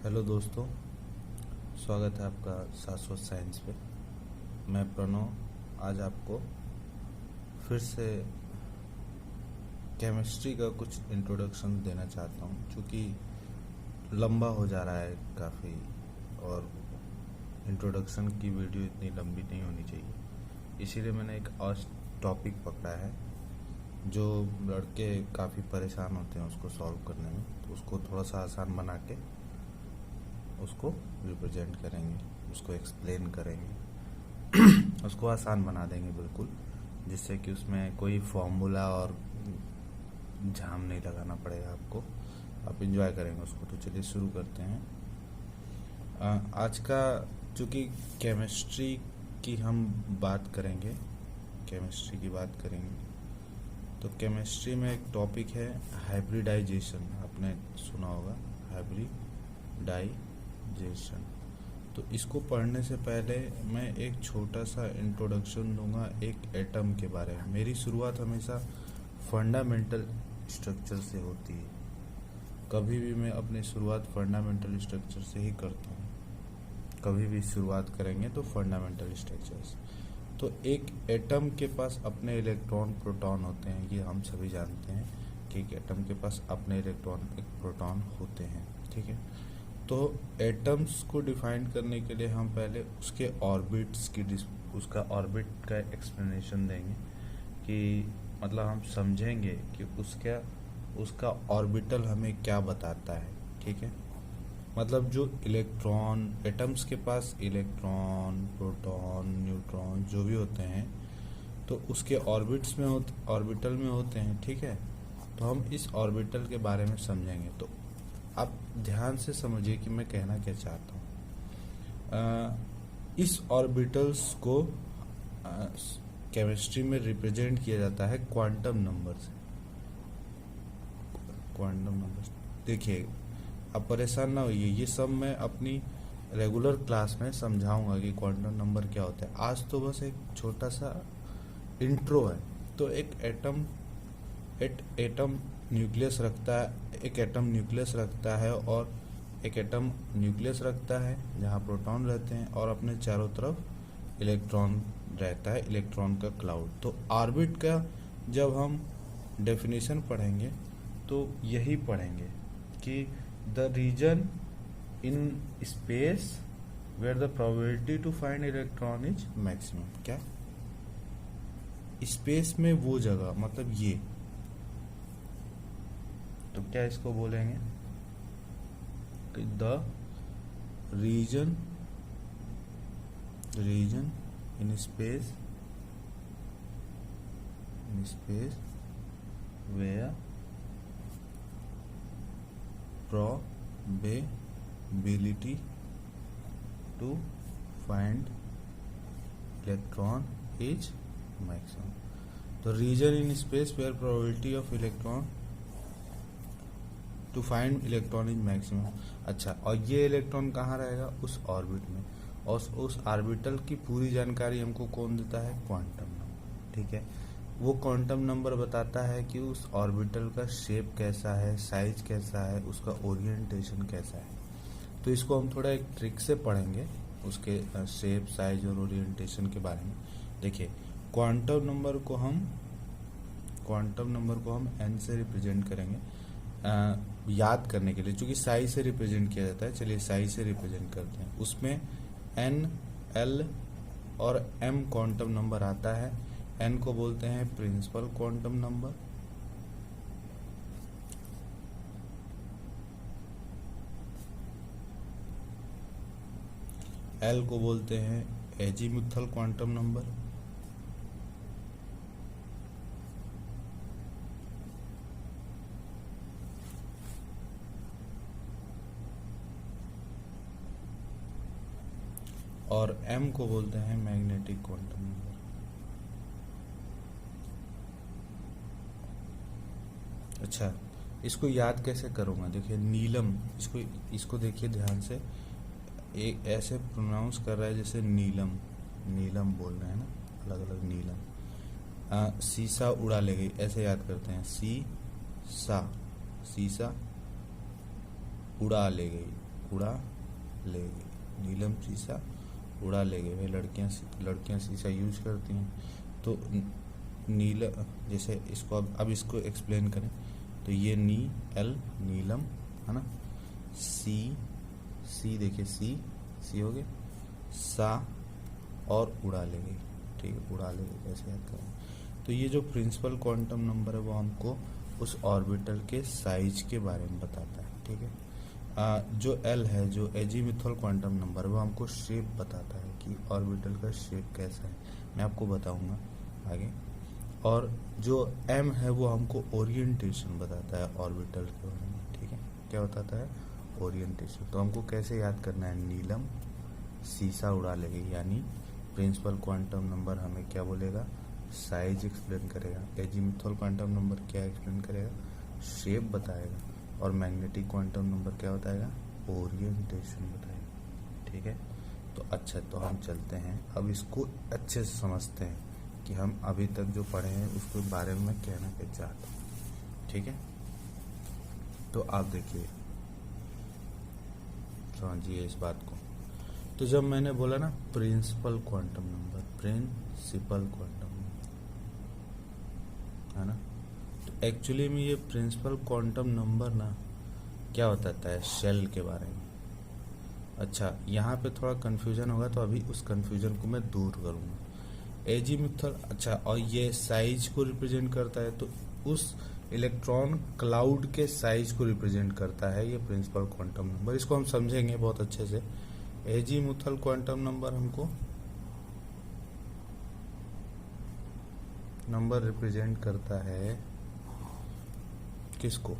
Hello दोस्तों, स्वागत है आपका शाश्वत साइंस पे। मैं प्रणव आज आपको फिर से केमिस्ट्री का कुछ इंट्रोडक्शन देना चाहता हूँ, क्योंकि लंबा हो जा रहा है काफ़ी और इंट्रोडक्शन की वीडियो इतनी लंबी नहीं होनी चाहिए। इसीलिए मैंने एक और टॉपिक पकड़ा है जो लड़के काफ़ी परेशान होते हैं उसको सॉल्व करने में, तो उसको थोड़ा सा आसान बना के उसको रिप्रेजेंट करेंगे, उसको एक्सप्लेन करेंगे, उसको आसान बना देंगे बिल्कुल, जिससे कि उसमें कोई फॉर्मूला और झाम नहीं लगाना पड़ेगा आपको। आप इंजॉय करेंगे उसको। तो चलिए शुरू करते हैं। आज का चूँकि केमिस्ट्री की हम बात करेंगे, केमिस्ट्री की बात करेंगे, तो केमिस्ट्री में एक टॉपिक है हाइब्रिडाइजेशन। आपने सुना होगा हाइब्रिडाइजेशन। तो इसको पढ़ने से पहले मैं एक छोटा सा इंट्रोडक्शन दूंगा एक एटम के बारे में। मेरी शुरुआत हमेशा फंडामेंटल स्ट्रक्चर से होती है। कभी भी मैं अपनी शुरुआत फंडामेंटल स्ट्रक्चर से ही करता हूँ। कभी भी शुरुआत करेंगे तो फंडामेंटल स्ट्रक्चर से। तो एक एटम के पास अपने इलेक्ट्रॉन प्रोटॉन होते हैं, ये हम सभी जानते हैं कि एक एटम के पास अपने इलेक्ट्रॉन एक प्रोटॉन होते हैं, ठीक है। तो एटम्स को डिफाइन करने के लिए हम पहले उसके ऑर्बिट्स की उसका ऑर्बिट का एक्सप्लेनेशन देंगे, कि मतलब हम समझेंगे कि उसका ऑर्बिटल हमें क्या बताता है, ठीक है। मतलब जो इलेक्ट्रॉन, एटम्स के पास इलेक्ट्रॉन, प्रोटॉन, न्यूट्रॉन जो भी होते हैं, तो उसके ऑर्बिट्स में ऑर्बिटल में होते हैं, ठीक है। तो हम इस ऑर्बिटल के बारे में समझेंगे। तो आप ध्यान से समझिए कि मैं कहना क्या चाहता हूँ। इस ऑर्बिटल्स को केमिस्ट्री में रिप्रेजेंट किया जाता है क्वांटम नंबर से। क्वांटम नंबर देखिए, आप परेशान ना होइए, ये सब मैं अपनी रेगुलर क्लास में समझाऊंगा कि क्वांटम नंबर क्या होता है। आज तो बस एक छोटा सा इंट्रो है। तो एक एटम न्यूक्लियस रखता है, एक एटम न्यूक्लियस रखता है और एक एटम न्यूक्लियस रखता है जहाँ प्रोटॉन रहते हैं और अपने चारों तरफ इलेक्ट्रॉन रहता है, इलेक्ट्रॉन का क्लाउड। तो ऑर्बिट का जब हम डेफिनेशन पढ़ेंगे तो यही पढ़ेंगे कि the region in space where the probability to find electron is maximum. क्या स्पेस में वो जगह, मतलब ये, तो क्या इसको बोलेंगे कि the region in space where probability to find electron is maximum. तो region in space where probability of electron to find electron is maximum। अच्छा, और ये इलेक्ट्रॉन कहाँ रहेगा? उस ऑर्बिट में, और उस ऑर्बिटल की पूरी जानकारी हमको कौन देता है? क्वांटम नंबर, ठीक है। वो क्वांटम नंबर बताता है कि उस ऑर्बिटल का शेप कैसा है, साइज कैसा है, उसका ओरिएंटेशन कैसा है। तो इसको हम थोड़ा एक ट्रिक से पढ़ेंगे, उसके शेप, साइज और ओरिएंटेशन के बारे में। देखिए, क्वांटम नंबर को हम n से रिप्रेजेंट करेंगे याद करने के लिए, क्योंकि साइज से रिप्रेजेंट किया जाता है। चलिए साइज से रिप्रेजेंट करते हैं। उसमें n, l और m क्वांटम नंबर आता है। n को बोलते हैं प्रिंसिपल क्वांटम नंबर, l को बोलते हैं एजीमुथल क्वांटम नंबर, और m को बोलते हैं मैग्नेटिक क्वांटम नंबर। अच्छा, इसको याद कैसे करूँगा? देखिए नीलम, इसको देखिए ध्यान से, एक ऐसे प्रोनाउंस कर रहा है जैसे नीलम बोल रहे हैं ना, अलग अलग नीलम। शीशा उड़ा ले गई, ऐसे याद करते हैं, शीशा उड़ा ले गई, उड़ा लेगी, नीलम शीशा उड़ा लेगी। भाई लड़कियां शीशा यूज करती हैं, तो नीला, जैसे इसको अब इसको एक्सप्लेन करें तो ये नीलम है ना, सी देखिए, सी हो गया, सा और उड़ा लेगी। ठीक है, उड़ा लेगी कैसे याद करें, तो ये जो प्रिंसिपल क्वांटम नंबर है वो हमको उस ऑर्बिटल के साइज के बारे में बताता है। ठीक है, जो एल है, जो एजीमुथल क्वांटम नंबर, वो हमको शेप बताता है कि ऑर्बिटल का शेप कैसा है, मैं आपको बताऊंगा आगे। और जो एम है वो हमको ओरिएंटेशन बताता है ऑर्बिटल के बारे में। ठीक है, क्या बताता है, ओरिएंटेशन। तो हमको कैसे याद करना है, नीलम शीशा उड़ा लेगी, यानी प्रिंसिपल क्वांटम नंबर हमें क्या बोलेगा, साइज एक्सप्लेन करेगा। एजीमुथल क्वांटम नंबर क्या एक्सप्लेन करेगा, शेप बताएगा। और मैग्नेटिक क्वांटम नंबर क्या बताएगा, ओरिएंटेशन बताएगा। ठीक है, तो अच्छा, तो हम चलते हैं अब इसको अच्छे से समझते हैं कि हम अभी तक जो पढ़े हैं उसके बारे में मैं कहना क्या चाहता हूँ। ठीक है, तो आप देखिए, समझिए इस बात को। तो जब मैंने बोला ना principal quantum number, principal quantum number है ना, तो एक्चुअली में ये प्रिंसिपल क्वांटम नंबर ना क्या बताता है, शेल के बारे में। अच्छा, यहाँ पे थोड़ा कंफ्यूजन होगा, तो अभी उस कंफ्यूजन को मैं दूर करूँगा। एजीमुथल, अच्छा, और ये साइज को रिप्रेजेंट करता है, तो उस इलेक्ट्रॉन क्लाउड के साइज को रिप्रेजेंट करता है ये प्रिंसिपल क्वांटम नंबर। इसको हम समझेंगे बहुत अच्छे से। एजीमुथल क्वांटम नंबर हमको नंबर रिप्रेजेंट करता है किसको,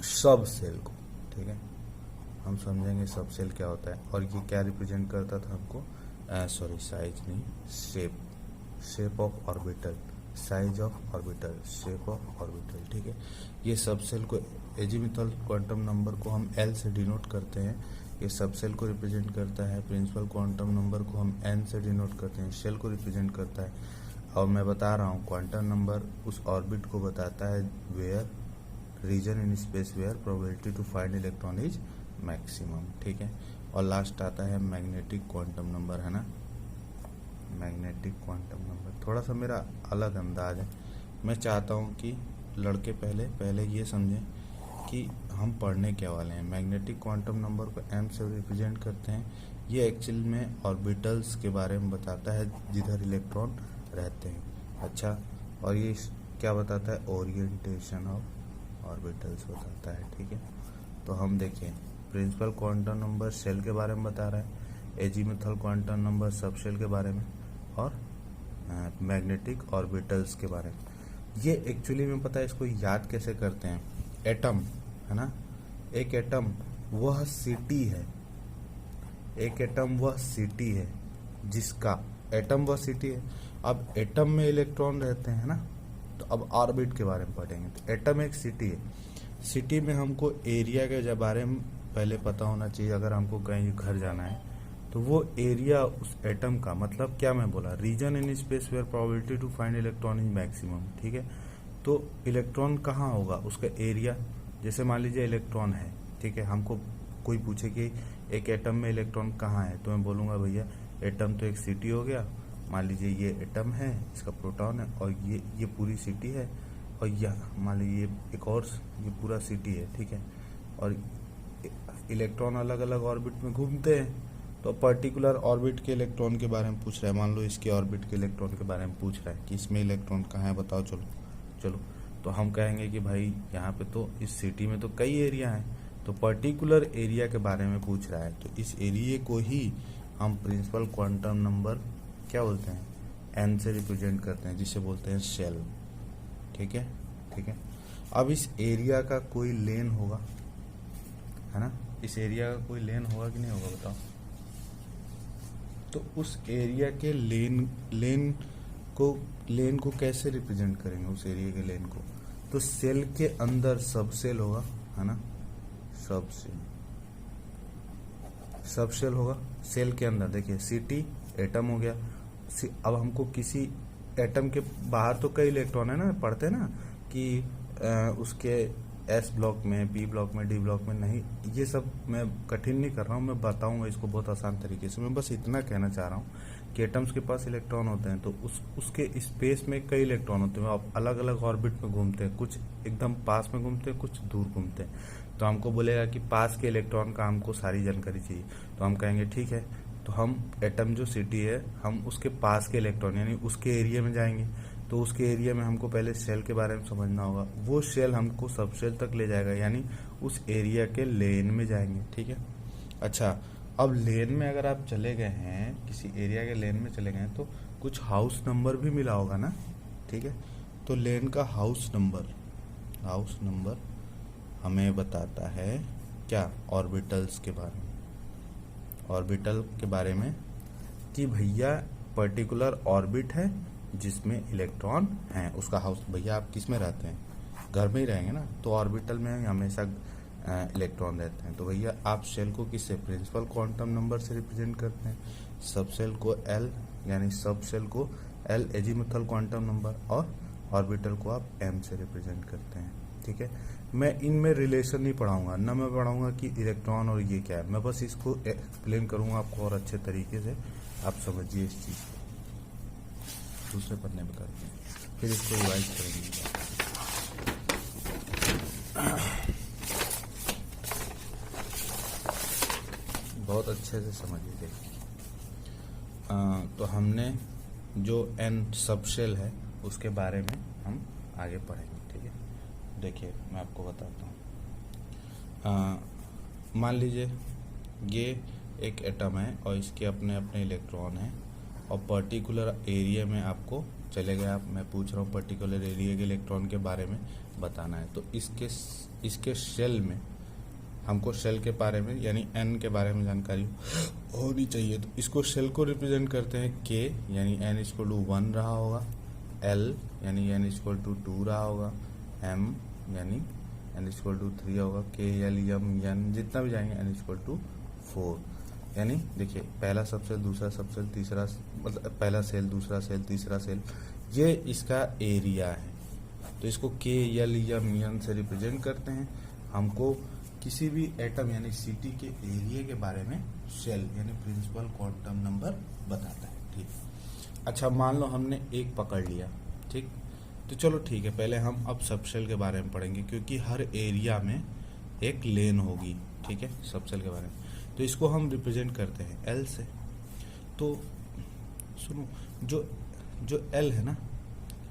सब सेल को। ठीक है, हम समझेंगे सब सेल क्या होता है। और ये क्या रिप्रेजेंट करता था हमको, सॉरी साइज नहीं, shape of orbital, size of orbital, shape of orbital. ठीक है, ये सब सेल को, एजीमुथल क्वांटम नंबर को हम एल से डिनोट करते हैं, ये सब सेल को रिप्रेजेंट करता है। प्रिंसिपल क्वांटम नंबर को हम एन से डिनोट करते हैं, शेल को रिप्रेजेंट करता है। और मैं बता रहा हूँ क्वांटम नंबर उस ऑर्बिट को बताता है where, region in space where probability to find electron is maximum. ठीक है, और लास्ट आता है मैग्नेटिक क्वांटम नंबर, है ना, मैग्नेटिक क्वांटम नंबर। थोड़ा सा मेरा अलग अंदाज है, मैं चाहता हूँ कि लड़के पहले ये समझें कि हम पढ़ने क्या वाले हैं। मैग्नेटिक क्वांटम नंबर को एम से रिप्रेजेंट करते हैं, ये एक्चुअल में ऑर्बिटल्स के बारे में बताता है जिधर इलेक्ट्रॉन रहते हैं। अच्छा, और ये क्या बताता है, ओरिएंटेशन ऑफ ऑर्बिटल्स बताता है। ठीक है, तो हम देखें, प्रिंसिपल क्वांटम नंबर शेल के बारे में बता रहा है, azimuthal quantum number subshell के बारे में, और मैग्नेटिक ऑर्बिटल्स के बारे में। ये एक्चुअली में पता है इसको याद कैसे करते हैं, एटम है ना, एक एटम वह सिटी है, एक एटम वह सिटी है जिसका, एटम वह सिटी है। अब एटम में इलेक्ट्रॉन रहते हैं ना, तो अब ऑर्बिट के बारे में पढ़ेंगे। तो एटम एक सिटी है, सिटी में हमको एरिया के बारे में पहले पता होना चाहिए। अगर हमको कहीं घर जाना है तो वो एरिया उस एटम का, मतलब क्या मैं बोला, region in space where probability to find electron is maximum. ठीक है, तो इलेक्ट्रॉन कहाँ होगा, उसका एरिया। जैसे मान लीजिए इलेक्ट्रॉन है, ठीक है, हमको कोई पूछे कि एक एटम में इलेक्ट्रॉन कहाँ है, तो मैं बोलूँगा भैया एटम तो एक सिटी हो गया। मान लीजिए ये एटम है, इसका प्रोटॉन है, और ये पूरी सिटी है, और यह मान लीजिए एक और, ये पूरा सिटी है। ठीक है, और इलेक्ट्रॉन अलग अलग ऑर्बिट में घूमते हैं, तो पर्टिकुलर ऑर्बिट के इलेक्ट्रॉन के बारे में पूछ रहा है। मान लो इसके ऑर्बिट के इलेक्ट्रॉन के बारे में पूछ रहा है कि इसमें इलेक्ट्रॉन कहाँ है, बताओ। चलो तो हम कहेंगे कि भाई यहाँ पे तो इस सिटी में तो कई एरिया हैं, तो पर्टिकुलर एरिया के बारे में पूछ रहा है, तो इस एरिया को ही हम प्रिंसिपल क्वांटम नंबर क्या बोलते हैं, एन से रिप्रेजेंट करते हैं, जिसे बोलते हैं शेल। ठीक है, अब इस एरिया का कोई लेन होगा, है ना, इस एरिया का कोई लेन होगा कि नहीं होगा, बताओ। तो उस एरिया के लेन को कैसे रिप्रेजेंट करेंगे, उस एरिया के लेन को, तो सेल के अंदर सब सेल होगा, है ना, सब सेल होगा। सेल के अंदर देखिए, सिटी एटम हो गया। अब हमको किसी एटम के बाहर तो कई इलेक्ट्रॉन है ना, पढ़ते हैं ना कि उसके एस ब्लॉक में, पी ब्लॉक में, डी ब्लॉक में नहीं, ये सब मैं कठिन नहीं कर रहा हूँ, मैं बताऊंगा इसको बहुत आसान तरीके से। मैं बस इतना कहना चाह रहा हूँ कि एटम्स के पास इलेक्ट्रॉन होते हैं, तो उसके स्पेस में कई इलेक्ट्रॉन होते हैं, आप अलग अलग ऑर्बिट में घूमते हैं, कुछ एकदम पास में घूमते हैं, कुछ दूर घूमते हैं। तो हमको बोलेगा कि पास के इलेक्ट्रॉन का हमको सारी जानकारी चाहिए, तो हम कहेंगे ठीक है, तो हम एटम जो सिटी है हम उसके पास के इलेक्ट्रॉन यानी उसके एरिया में जाएंगे। तो उसके एरिया में हमको पहले सेल के बारे में समझना होगा, वो सेल हमको सब सेल तक ले जाएगा, यानी उस एरिया के लेन में जाएंगे। ठीक है, अच्छा, अब लेन में अगर आप चले गए हैं, किसी एरिया के लेन में चले गए हैं, तो कुछ हाउस नंबर भी मिला होगा ना। ठीक है, तो लेन का हाउस नंबर हमें बताता है क्या, ऑर्बिटल्स के बारे में, ऑर्बिटल के बारे में कि भैया पर्टिकुलर ऑर्बिट है जिसमें इलेक्ट्रॉन हैं, उसका हाउस। भैया आप किस में रहते हैं, घर में ही रहेंगे ना, तो ऑर्बिटल में हमेशा इलेक्ट्रॉन रहते हैं। तो भैया आप सेल को किससे, प्रिंसिपल क्वांटम नंबर से रिप्रेजेंट करते हैं, सब सेल को एल, यानी सब सेल को एल एजीमुथल क्वांटम नंबर, और ऑर्बिटल को आप एम से रिप्रेजेंट करते हैं। ठीक है, मैं इनमें रिलेशन नहीं पढ़ाऊंगा, ना मैं पढ़ाऊंगा कि इलेक्ट्रॉन और ये क्या है, मैं बस इसको एक्सप्लेन करूंगा आपको और अच्छे तरीके से, आप समझिए इस चीज़ को। दूसरे पन्ने पे करते हैं, फिर इसको रिवाइज करेंगे। बहुत अच्छे से समझिए। देखिए, तो हमने जो एन सबशेल है उसके बारे में हम आगे पढ़ेंगे। ठीक है, देखिए मैं आपको बताता हूँ। मान लीजिए ये एक एटम है और इसके अपने अपने इलेक्ट्रॉन हैं, और पर्टिकुलर एरिया में आपको चले गए आप, मैं पूछ रहा हूँ पर्टिकुलर एरिया के इलेक्ट्रॉन के बारे में बताना है। तो इसके शेल में हमको शेल के बारे में यानी एन के बारे में जानकारी होनी चाहिए। तो इसको शेल को रिप्रेजेंट करते हैं के, यानी एन इक्वल टू 1 रहा होगा, एल यानी एन इक्वल टू 2 रहा होगा, एम यानी एन इक्वल टू 3 होगा, के एल एम एन जितना भी जाएंगे एन इक्वल टू 4। यानी देखिए पहला सबसेल, दूसरा सबसेल, तीसरा, मतलब पहला सेल, दूसरा सेल, तीसरा सेल, ये इसका एरिया है। तो इसको के एल एम एन से रिप्रेजेंट करते हैं। हमको किसी भी एटम यानी सिटी के एरिया के बारे में शेल यानी प्रिंसिपल क्वांटम नंबर बताता है। ठीक, अच्छा मान लो हमने एक पकड़ लिया। ठीक, तो चलो ठीक है, पहले हम अब सबसेल के बारे में पढ़ेंगे, क्योंकि हर एरिया में एक लेन होगी। ठीक है, सबसेल के बारे में, तो इसको हम रिप्रेजेंट करते हैं एल से। तो सुनो, जो एल है ना,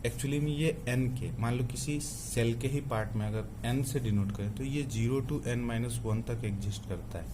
एक्चुअली में ये एन के, मान लो किसी सेल के ही पार्ट में अगर एन से डिनोट करें तो ये 0 to n-1 तक एग्जिस्ट करता है,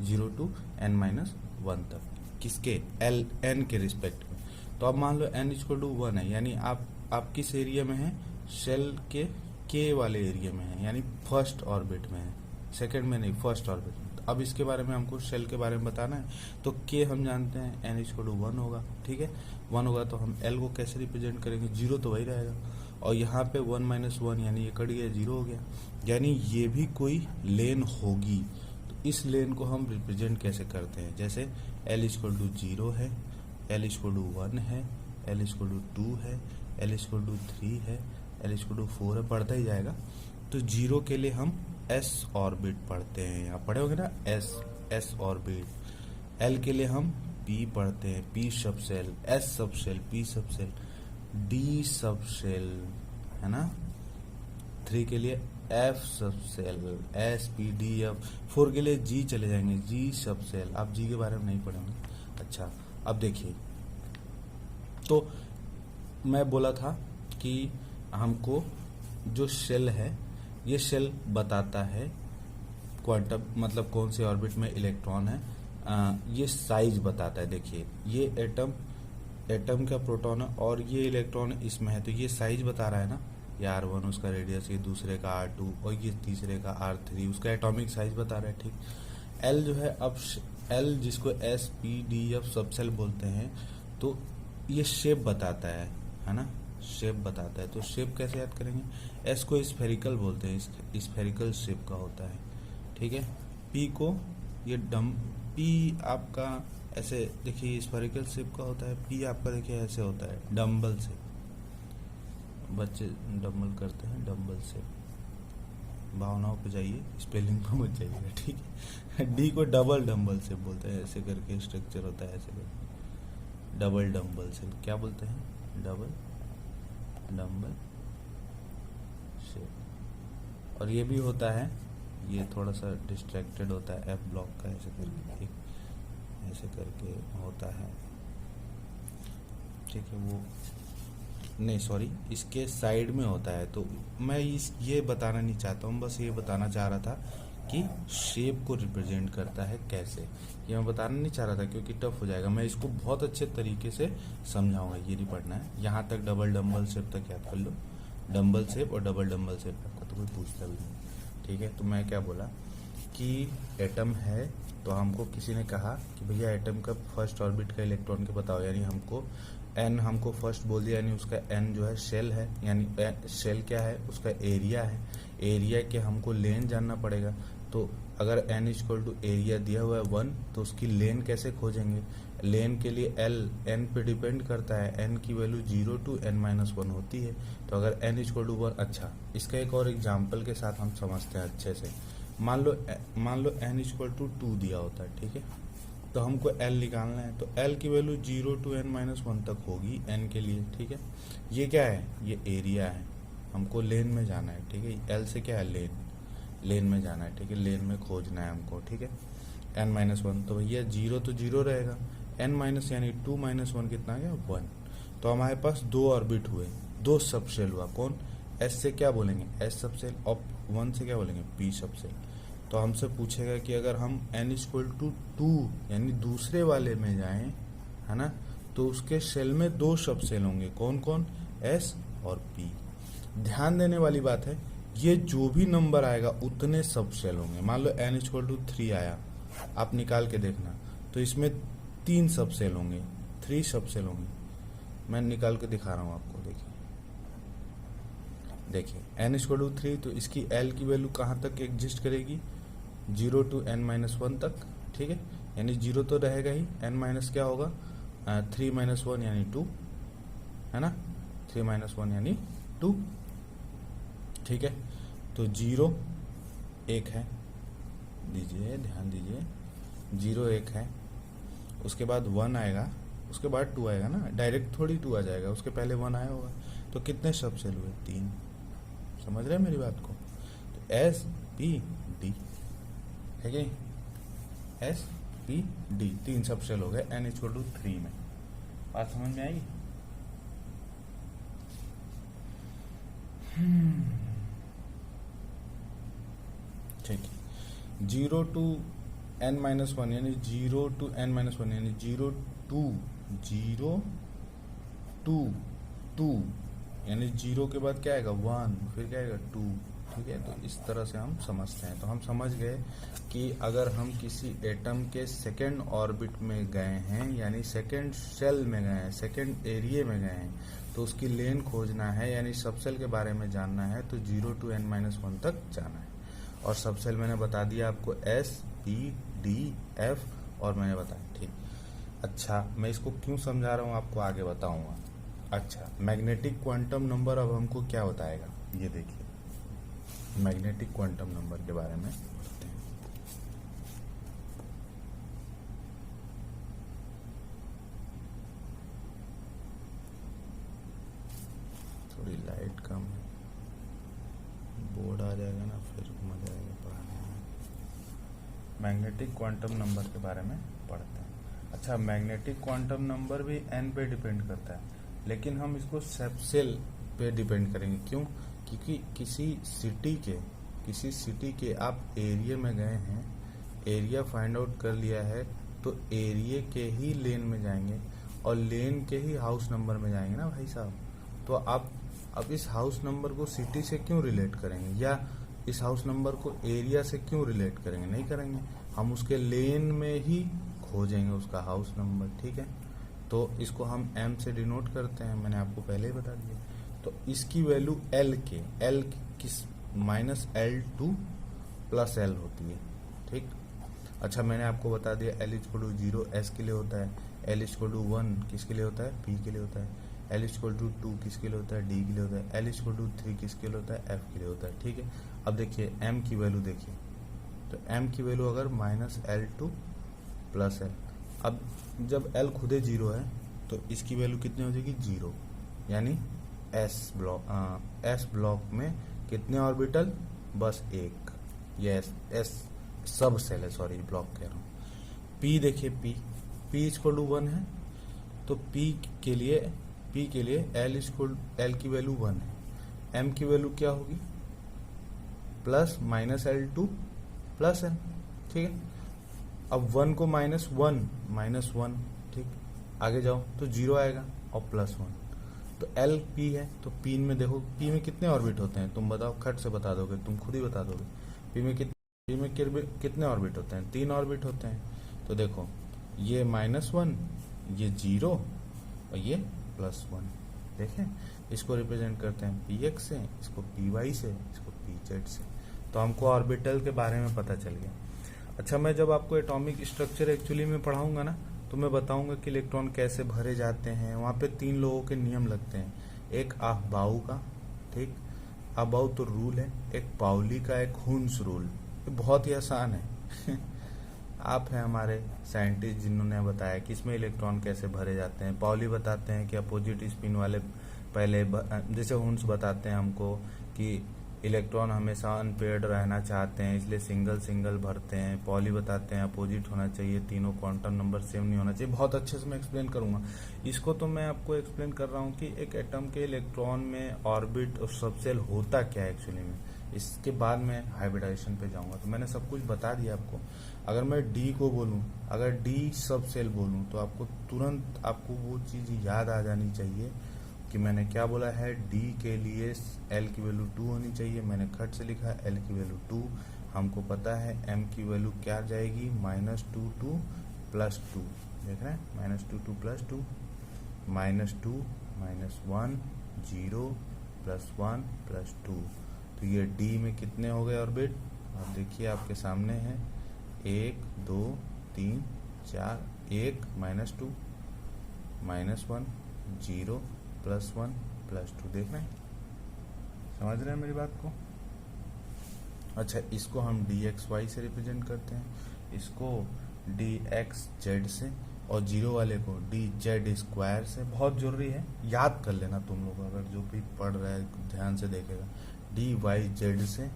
0 to n-1 तक, किसके, एल एन के रिस्पेक्ट में। तो अब मान लो n इक्वल टू 1 है, यानी आप किस एरिया में हैं, सेल के वाले एरिया में है, यानी फर्स्ट ऑर्बिट में है, सेकंड में नहीं, फर्स्ट ऑर्बिट में। अब इसके बारे में हमको शेल के बारे में बताना है, तो के हम जानते हैं एन इक्वल टू 1 होगा। ठीक है, 1 होगा तो हम एल को कैसे रिप्रेजेंट करेंगे, 0 तो वही रहेगा, और यहाँ पे 1 - 1 यानी ये कट गया, 0 हो गया, यानी ये भी कोई लेन होगी। तो इस लेन को हम रिप्रेजेंट कैसे करते हैं, जैसे एल इक्वल टू 0 है, एल इक्वल टू 1 है, एल इक्वल टू 2 है, एल इक्वल टू 3 है, एल इक्वल टू 4 है, बढ़ता ही जाएगा। तो 0 के लिए हम एस ऑर्बिट पढ़ते हैं, यहाँ पढ़े होंगे ना, एस ऑर्बिट। एल के लिए हम पी पढ़ते हैं, P subshell, S subshell, P subshell, D subshell, है ना। 3 के लिए F subshell, S P D F. 4 के लिए जी चले जाएंगे, जी सबसेल। आप जी के बारे में नहीं पढ़ेंगे। अच्छा, अब देखिए, तो मैं बोला था कि हमको जो शेल है, ये शेल बताता है क्वांटम, मतलब कौन से ऑर्बिट में इलेक्ट्रॉन है, ये साइज बताता है। देखिए ये एटम का प्रोटॉन है और ये इलेक्ट्रॉन इसमें है, तो ये साइज बता रहा है ना, ये R1 उसका रेडियस, ये दूसरे का R2 और ये तीसरे का R3, उसका एटॉमिक साइज बता रहा है। ठीक, एल जो है, अब एल जिसको S P D F subshell बोलते हैं, तो ये शेप बताता है ना, शेप बताता है। तो शेप कैसे याद करेंगे, एस को स्फेरिकल बोलते हैं, स्फेरिकल शेप का होता है। ठीक है, पी को ये पी आपका ऐसे देखिए स्फेरिकल शेप का होता है, पी आपका देखिए ऐसे होता है, डम्बल शेप, बच्चे डम्बल करते हैं, डम्बल शेप। भावनाओं पे जाइए, स्पेलिंग पे मत जाइए, ठीक है। डी को डबल डंबल शेप बोलते हैं, ऐसे करके स्ट्रक्चर होता है, ऐसे करके डबल डंबल शेप क्या बोलते हैं, डबल डंबल शेप। और ये भी होता है, ये थोड़ा सा डिस्ट्रैक्टेड होता है, एफ ब्लॉक का ऐसे करके, ऐसे करके होता है, ठीक है। वो नहीं, सॉरी, इसके साइड में होता है। तो मैं ये बताना नहीं चाहता हूँ, बस ये बताना चाह रहा था कि शेप को रिप्रेजेंट करता है कैसे, ये मैं बताना नहीं चाह रहा था क्योंकि टफ हो जाएगा। मैं इसको बहुत अच्छे तरीके से समझाऊंगा, ये नहीं पढ़ना है। यहाँ तक डबल डंबल शेप तक याद कर लो, डंबल शेप और डबल डंबल शेप आपका तो कोई पूछता भी नहीं, ठीक है। तो मैं क्या बोला कि एटम है, तो हमको किसी ने कहा कि भैया एटम का फर्स्ट ऑर्बिट का इलेक्ट्रॉन के बताओ, यानी हमको एन हमको फर्स्ट बोल दिया, यानी उसका एन जो है शेल है, यानी शेल क्या है, उसका एरिया है। एरिया के हमको लेन जानना पड़ेगा। तो अगर एन इक्वल टू एरिया दिया हुआ है 1, तो उसकी लेन कैसे खोजेंगे। लेन के लिए एल एन पे डिपेंड करता है, एन की वैल्यू 0 to n-1 होती है। तो अगर एन इक्वल टू 1, अच्छा इसका एक और एग्जाम्पल के साथ हम समझते हैं अच्छे से। मान लो एन इक्वल टू 2 दिया होता है, ठीक है, तो हमको एल निकालना है। तो एल की वैल्यू 0 to n-1 तक होगी एन के लिए, ठीक है। ये क्या है, ये एरिया है, हमको लेन में जाना है, ठीक है। एल से क्या है, लेन में जाना है, ठीक है, लेन में खोजना है हमको, ठीक है। n-1, तो भैया 0 तो 0 रहेगा, n माइनस यानी 2 - 1 कितना आ गया, 1। तो हमारे पास 2 ऑर्बिट हुए, 2 सबसेल हुआ। कौन, एस से क्या बोलेंगे, एस सबसेल, और 1 से क्या बोलेंगे, पी सबसेल। तो हमसे पूछेगा कि अगर हम n इक्वल टू 2 यानी दूसरे वाले में जाएं, है ना, तो उसके सेल में 2 सब सेल होंगे, कौन कौन, s और p। ध्यान देने वाली बात है, ये जो भी नंबर आएगा उतने सब सेल होंगे। मान लो n इक्वल टू 3 आया, आप निकाल के देखना, तो इसमें 3 सब सेल होंगे, 3 सब सेल होंगे। मैं निकाल के दिखा रहा हूँ आपको, देखिए n इक्वल टू 3, तो इसकी l की वैल्यू कहाँ तक एग्जिस्ट करेगी, 0 to n-1 तक, ठीक है। यानी 0 तो रहेगा ही, n माइनस क्या होगा, 3 - 1 यानी 2, है ना, 3 - 1 यानी 2, ठीक है। तो 0 1 है, दीजिए ध्यान दीजिए, 0 1 है, उसके बाद 1 आएगा, उसके बाद 2 आएगा ना, डायरेक्ट थोड़ी 2 आ जाएगा, उसके पहले 1 आया होगा। तो कितने सब सेल हुए, 3। समझ रहे हैं मेरी बात को। तो एस पी डी है कि एस पी डी, 3 सब सेल हो गए n इक्वल टू 3 में। बात समझ में आई। ठीक है, 0 to n-1 यानी 0 to n-1 यानी 0 to 2 यानी 0 के बाद क्या आएगा, 1, फिर क्या आएगा, 2, ठीक है। तो इस तरह से हम समझते हैं। तो हम समझ गए कि अगर हम किसी एटम के सेकेंड ऑर्बिट में गए हैं, यानी सेकेंड शेल में गए हैं, सेकेंड एरिया में गए हैं, तो उसकी लेन खोजना है, यानी सबसेल के बारे में जानना है, तो 0 to n-1 तक जाना है। और सबसेल मैंने बता दिया आपको, एस पी डी एफ, और मैंने बताया, ठीक। अच्छा, मैं इसको क्यों समझा रहा हूँ आपको आगे बताऊंगा। अच्छा, मैग्नेटिक क्वांटम नंबर अब हमको क्या बताएगा, ये देखिए, मैग्नेटिक क्वांटम नंबर के बारे में पढ़ते हैं। थोड़ी लाइट कम है, बोर्ड आ जाएगा ना, फिर मजा आएगा पढ़ाने में। मैग्नेटिक क्वांटम नंबर के बारे में पढ़ते हैं। अच्छा, मैग्नेटिक क्वांटम नंबर भी n पे डिपेंड करता है, लेकिन हम इसको सबसेल पे डिपेंड करेंगे। क्यों, क्योंकि किसी सिटी के आप एरिया में गए हैं, एरिया फाइंड आउट कर लिया है, तो एरिया के ही लेन में जाएंगे और लेन के ही हाउस नंबर में जाएंगे ना भाई साहब। तो आप अब इस हाउस नंबर को सिटी से क्यों रिलेट करेंगे, या इस हाउस नंबर को एरिया से क्यों रिलेट करेंगे, नहीं करेंगे। हम उसके लेन में ही खोजेंगे उसका हाउस नंबर, ठीक है। तो इसको हम m से डिनोट करते हैं, मैंने आपको पहले ही बता दिया। तो इसकी वैल्यू l किस -L2 + L होती है, ठीक। अच्छा, मैंने आपको बता दिया L = 0 S के लिए होता है, L = 1 किसके लिए होता है, P के लिए होता है, L = 2 किसके लिए होता है, D के लिए होता है, L = 3 किसके लिए होता है, F के लिए होता है, ठीक है। अब देखिए m की वैल्यू देखिए, तो m की वैल्यू अगर -L2 + L, अब जब L खुदे 0 है तो इसकी वैल्यू कितनी हो जाएगी 0, यानी S ब्लॉक में कितने ऑर्बिटल, बस एक, ये S सब सेल है, सॉरी ब्लॉक कह रहा हूँ। P देखिए P = 1 है, तो P के लिए L की वैल्यू 1 है, M की वैल्यू क्या होगी +-L2 + L, ठीक है। अब 1 को -1, ठीक, आगे जाओ तो 0 आएगा और +1, तो L P है, तो P में देखो P में कितने ऑर्बिट होते हैं, तुम बताओ, खट से बता दोगे, तुम खुद ही बता दोगे। P में कितने ऑर्बिट होते हैं, 3 ऑर्बिट होते हैं। तो देखो ये -1, ये 0 और ये +1, देखें, इसको रिप्रेजेंट करते हैं px से, इसको py से, इसको pz से। तो हमको ऑर्बिटल के बारे में पता चल गया। अच्छा, मैं जब आपको एटॉमिक स्ट्रक्चर एक्चुअली में पढ़ाऊंगा ना, तो मैं बताऊंगा कि इलेक्ट्रॉन कैसे भरे जाते हैं। वहाँ पे 3 लोगों के नियम लगते हैं, एक अफबाउ का, ठीक, अफबाउ तो रूल है, एक पाउली का, एक हुन्स रूल। ये बहुत ही आसान है आप हैं हमारे साइंटिस्ट जिन्होंने बताया कि इसमें इलेक्ट्रॉन कैसे भरे जाते हैं। पाउली बताते हैं कि अपोजिट स्पिन वाले पहले जैसे हुन्स बताते हैं हमको कि इलेक्ट्रॉन हमेशा अनपेयर्ड रहना चाहते हैं, इसलिए सिंगल भरते हैं। पॉली बताते हैं अपोजिट होना चाहिए, तीनों क्वांटम नंबर सेम नहीं होना चाहिए। बहुत अच्छे से मैं एक्सप्लेन करूंगा इसको। तो मैं आपको एक्सप्लेन कर रहा हूं कि एक एटम के इलेक्ट्रॉन में ऑर्बिट और सबसेल होता क्या है एक्चुअली में। इसके बाद मैं हाइब्रिडाइजेशन पे जाऊंगा। तो मैंने सब कुछ बता दिया आपको। अगर मैं डी को बोलूं, अगर डी सबसेल बोलूं, तो आपको तुरंत आपको वो चीज याद आ जानी चाहिए कि मैंने क्या बोला है। डी के लिए L की वैल्यू 2 होनी चाहिए, मैंने खट से लिखा है L की वैल्यू 2। हमको पता है M की वैल्यू क्या जाएगी, -2 2 +2, देख रहे हैं, -2 2 +2, -2 -1 0 +1 +2। तो ये D में कितने हो गए ऑर्बिट, आप देखिए आपके सामने है, 1 2 3 4, 1 -2 -1 0 +1 +2, देख रहे हैं, समझ रहे हैं मेरी बात को। अच्छा, इसको हम dxy से रिप्रेजेंट करते हैं, इसको dxz से, और 0 वाले को dz² से। बहुत जरूरी है, याद कर लेना तुम लोग, अगर जो भी पढ़ रहा है ध्यान से देखेगा, dyz से,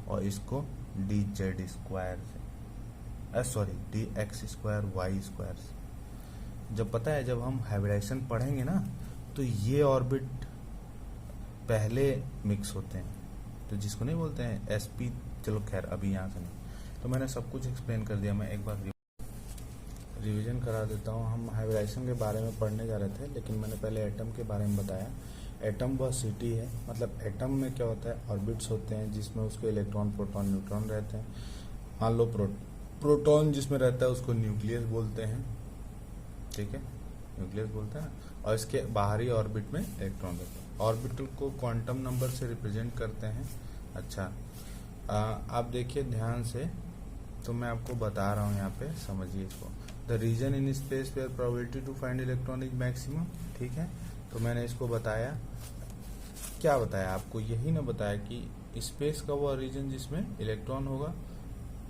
और इसको dz² से, सॉरी dx² y² से। जब पता है, जब हम हाइब्रिडाइजेशन पढ़ेंगे ना, तो ये ऑर्बिट पहले मिक्स होते हैं, तो जिसको नहीं बोलते हैं sp, चलो खैर अभी यहाँ से नहीं। तो मैंने सब कुछ एक्सप्लेन कर दिया, मैं एक बार रिवीजन करा देता हूँ। हम हाइब्रिडाइजेशन के बारे में पढ़ने जा रहे थे, लेकिन मैंने पहले एटम के बारे में बताया। एटम वह सिटी है, मतलब एटम में क्या होता है, ऑर्बिट्स होते हैं जिसमें उसके इलेक्ट्रॉन प्रोटॉन न्यूट्रॉन रहते हैं। मान लो प्रोटॉन जिसमें रहता है उसको न्यूक्लियस बोलते हैं, ठीक है, न्यूक्लियस बोलते हैं, और इसके बाहरी ऑर्बिट में इलेक्ट्रॉन रहते हैं। ऑर्बिटल को क्वांटम नंबर से रिप्रेजेंट करते हैं। अच्छा, आप देखिए ध्यान से, तो मैं आपको बता रहा हूँ यहाँ पे, समझिए इसको। The region in space where probability to find electron is maximum, ठीक है। तो मैंने इसको बताया, क्या बताया आपको, यही ना बताया कि स्पेस का वो रीजन जिसमें इलेक्ट्रॉन होगा,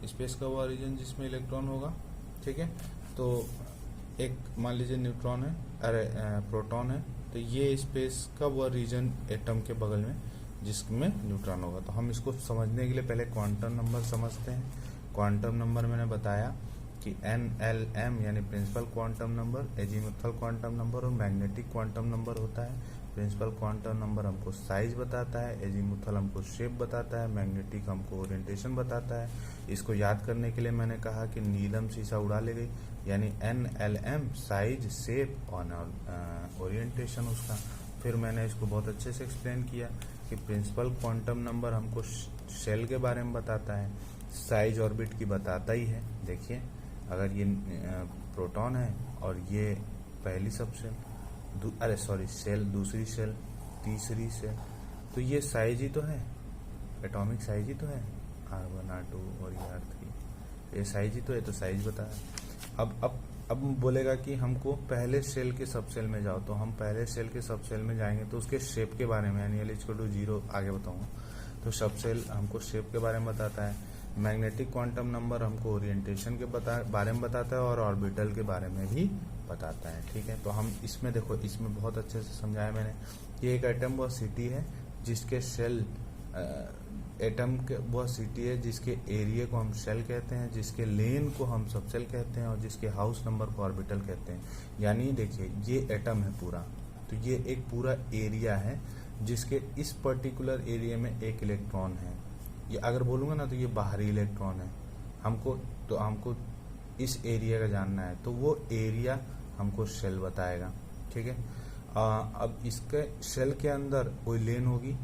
स्पेस का वो रीजन जिसमें इलेक्ट्रॉन होगा, ठीक है। तो एक मान लीजिए न्यूट्रॉन है, अरे प्रोटॉन है, तो ये स्पेस का वो रीजन एटम के बगल में जिसमें न्यूट्रॉन होगा। तो हम इसको समझने के लिए पहले क्वांटम नंबर समझते हैं। क्वांटम नंबर मैंने बताया कि NLM यानी principal quantum number, azimuthal quantum number और मैग्नेटिक क्वांटम नंबर होता है। प्रिंसिपल क्वांटम नंबर हमको साइज बताता है, एजीमुथल हमको शेप बताता है, मैग्नेटिक हमको ओरिएंटेशन बताता है। इसको याद करने के लिए मैंने कहा कि नीलम शीशा उड़ा ले गई, यानी NLM साइज, शेप और ओरिएंटेशन उसका। फिर मैंने इसको बहुत अच्छे से एक्सप्लेन किया कि प्रिंसिपल क्वांटम नंबर हमको शेल के बारे में बताता है, साइज ऑर्बिट की बताता ही है। देखिए, अगर ये प्रोटॉन है और ये पहली सबसेल, अरे सॉरी सेल, दूसरी सेल, तीसरी सेल, तो ये साइज ही तो है, एटॉमिक साइज ही तो है, R1 R2 और ये R3, ये साइज ही तो है, तो साइज बताया। अब बोलेगा कि हमको पहले सेल के सबसेल में जाओ, तो हम पहले सेल के सबसेल में जाएंगे तो उसके शेप के बारे में, यानी L = 0 आगे बताऊंगा। तो सबसेल हमको शेप के बारे में बताता है, मैग्नेटिक क्वांटम नंबर हमको ओरिएंटेशन के बारे में बताता है और ऑर्बिटल के बारे में भी बताता है। ठीक है, तो हम इसमें देखो, इसमें बहुत अच्छे से समझाया मैंने कि एक एटम वह सिटी है जिसके शेल एटम के वह सिटी है जिसके एरिया को हम शेल कहते हैं, जिसके लेन को हम सबसेल कहते हैं और जिसके हाउस नंबर को ऑर्बिटल कहते हैं। यानी देखिए ये एटम है पूरा, तो ये एक पूरा एरिया है जिसके इस पर्टिकुलर एरिया में एक इलेक्ट्रॉन है। ये अगर बोलूँगा ना तो ये बाहरी इलेक्ट्रॉन है। हमको इस एरिया का जानना है, तो वो एरिया हमको शेल बताएगा। ठीक है, अब इसके शेल के अंदर कोई लेन होगी,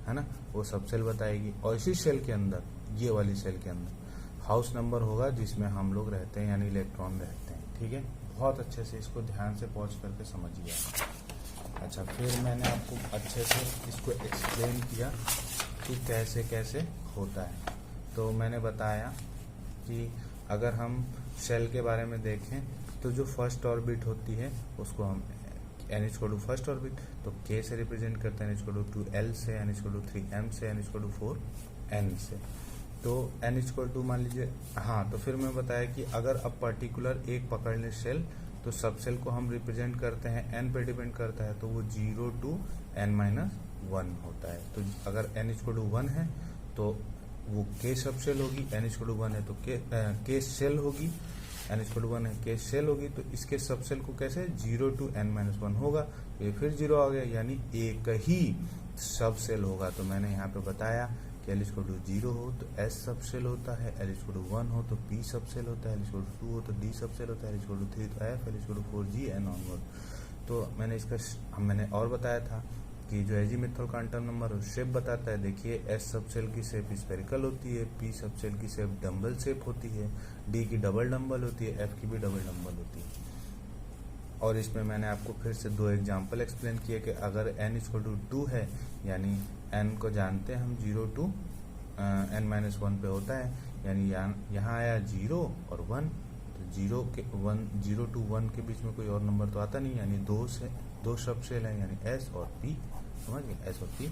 है ना, वो सबसेल बताएगी। और इसी शेल के अंदर, ये वाली शेल के अंदर हाउस नंबर होगा जिसमें हम लोग रहते हैं, यानी इलेक्ट्रॉन रहते हैं। ठीक है, बहुत अच्छे से इसको ध्यान से पहुंच करके समझिए। अच्छा, फिर मैंने आपको अच्छे से इसको एक्सप्लेन किया कि कैसे कैसे होता है। तो मैंने बताया कि अगर हम शेल के बारे में देखें तो जो फर्स्ट ऑर्बिट होती है उसको हम n = फर्स्ट ऑर्बिट, तो k से रिप्रेजेंट करते हैं, n = 2l से, n = 3m से, n = 4n से। तो n मान लीजिए, हाँ, तो फिर मैं बताया कि अगर अब पर्टिकुलर एक पकड़ ले शेल, तो सबसेल को हम रिप्रेजेंट करते हैं n पे डिपेंड करता है, तो वो 0 to n-1 होता है। तो अगर n = 1 है तो वो k सबसेल होगी, n = 1 है तो k शेल होगी, n = 1 है k शेल होगी, तो इसके सबसेल को कैसे 0 to n-1 होगा, तो ये फिर 0 आ गया, यानी एक ही सबसेल होगा। तो मैंने यहाँ पे बताया कि l = 0 हो तो s सबसेल होता है, l = 1 हो तो p सबसेल होता है, l = 2 हो तो d सबसेल होता है, l = 3 तो f, l = 4 g n onward. तो मैंने और बताया था कि जो एजीमुथल क्वांटम नंबर शेप बताता है। देखिए, एस सबसेल की शेप स्फेरिकल होती है, पी सबसेल की शेप डम्बल शेप होती है, डी की डबल डम्बल होती है, एफ की भी डबल डम्बल होती है। और इसमें मैंने आपको फिर से 2 एग्जाम्पल एक्सप्लेन किए कि अगर n = 2 है, यानी n को जानते हैं हम 0 to n-1 पे होता है, यानी यहाँ आया 0 और 1, तो 0 to 1 के बीच में कोई और नंबर तो आता नहीं, यानी 2 सबसेल है, यानी s और p, समझ गए, s और p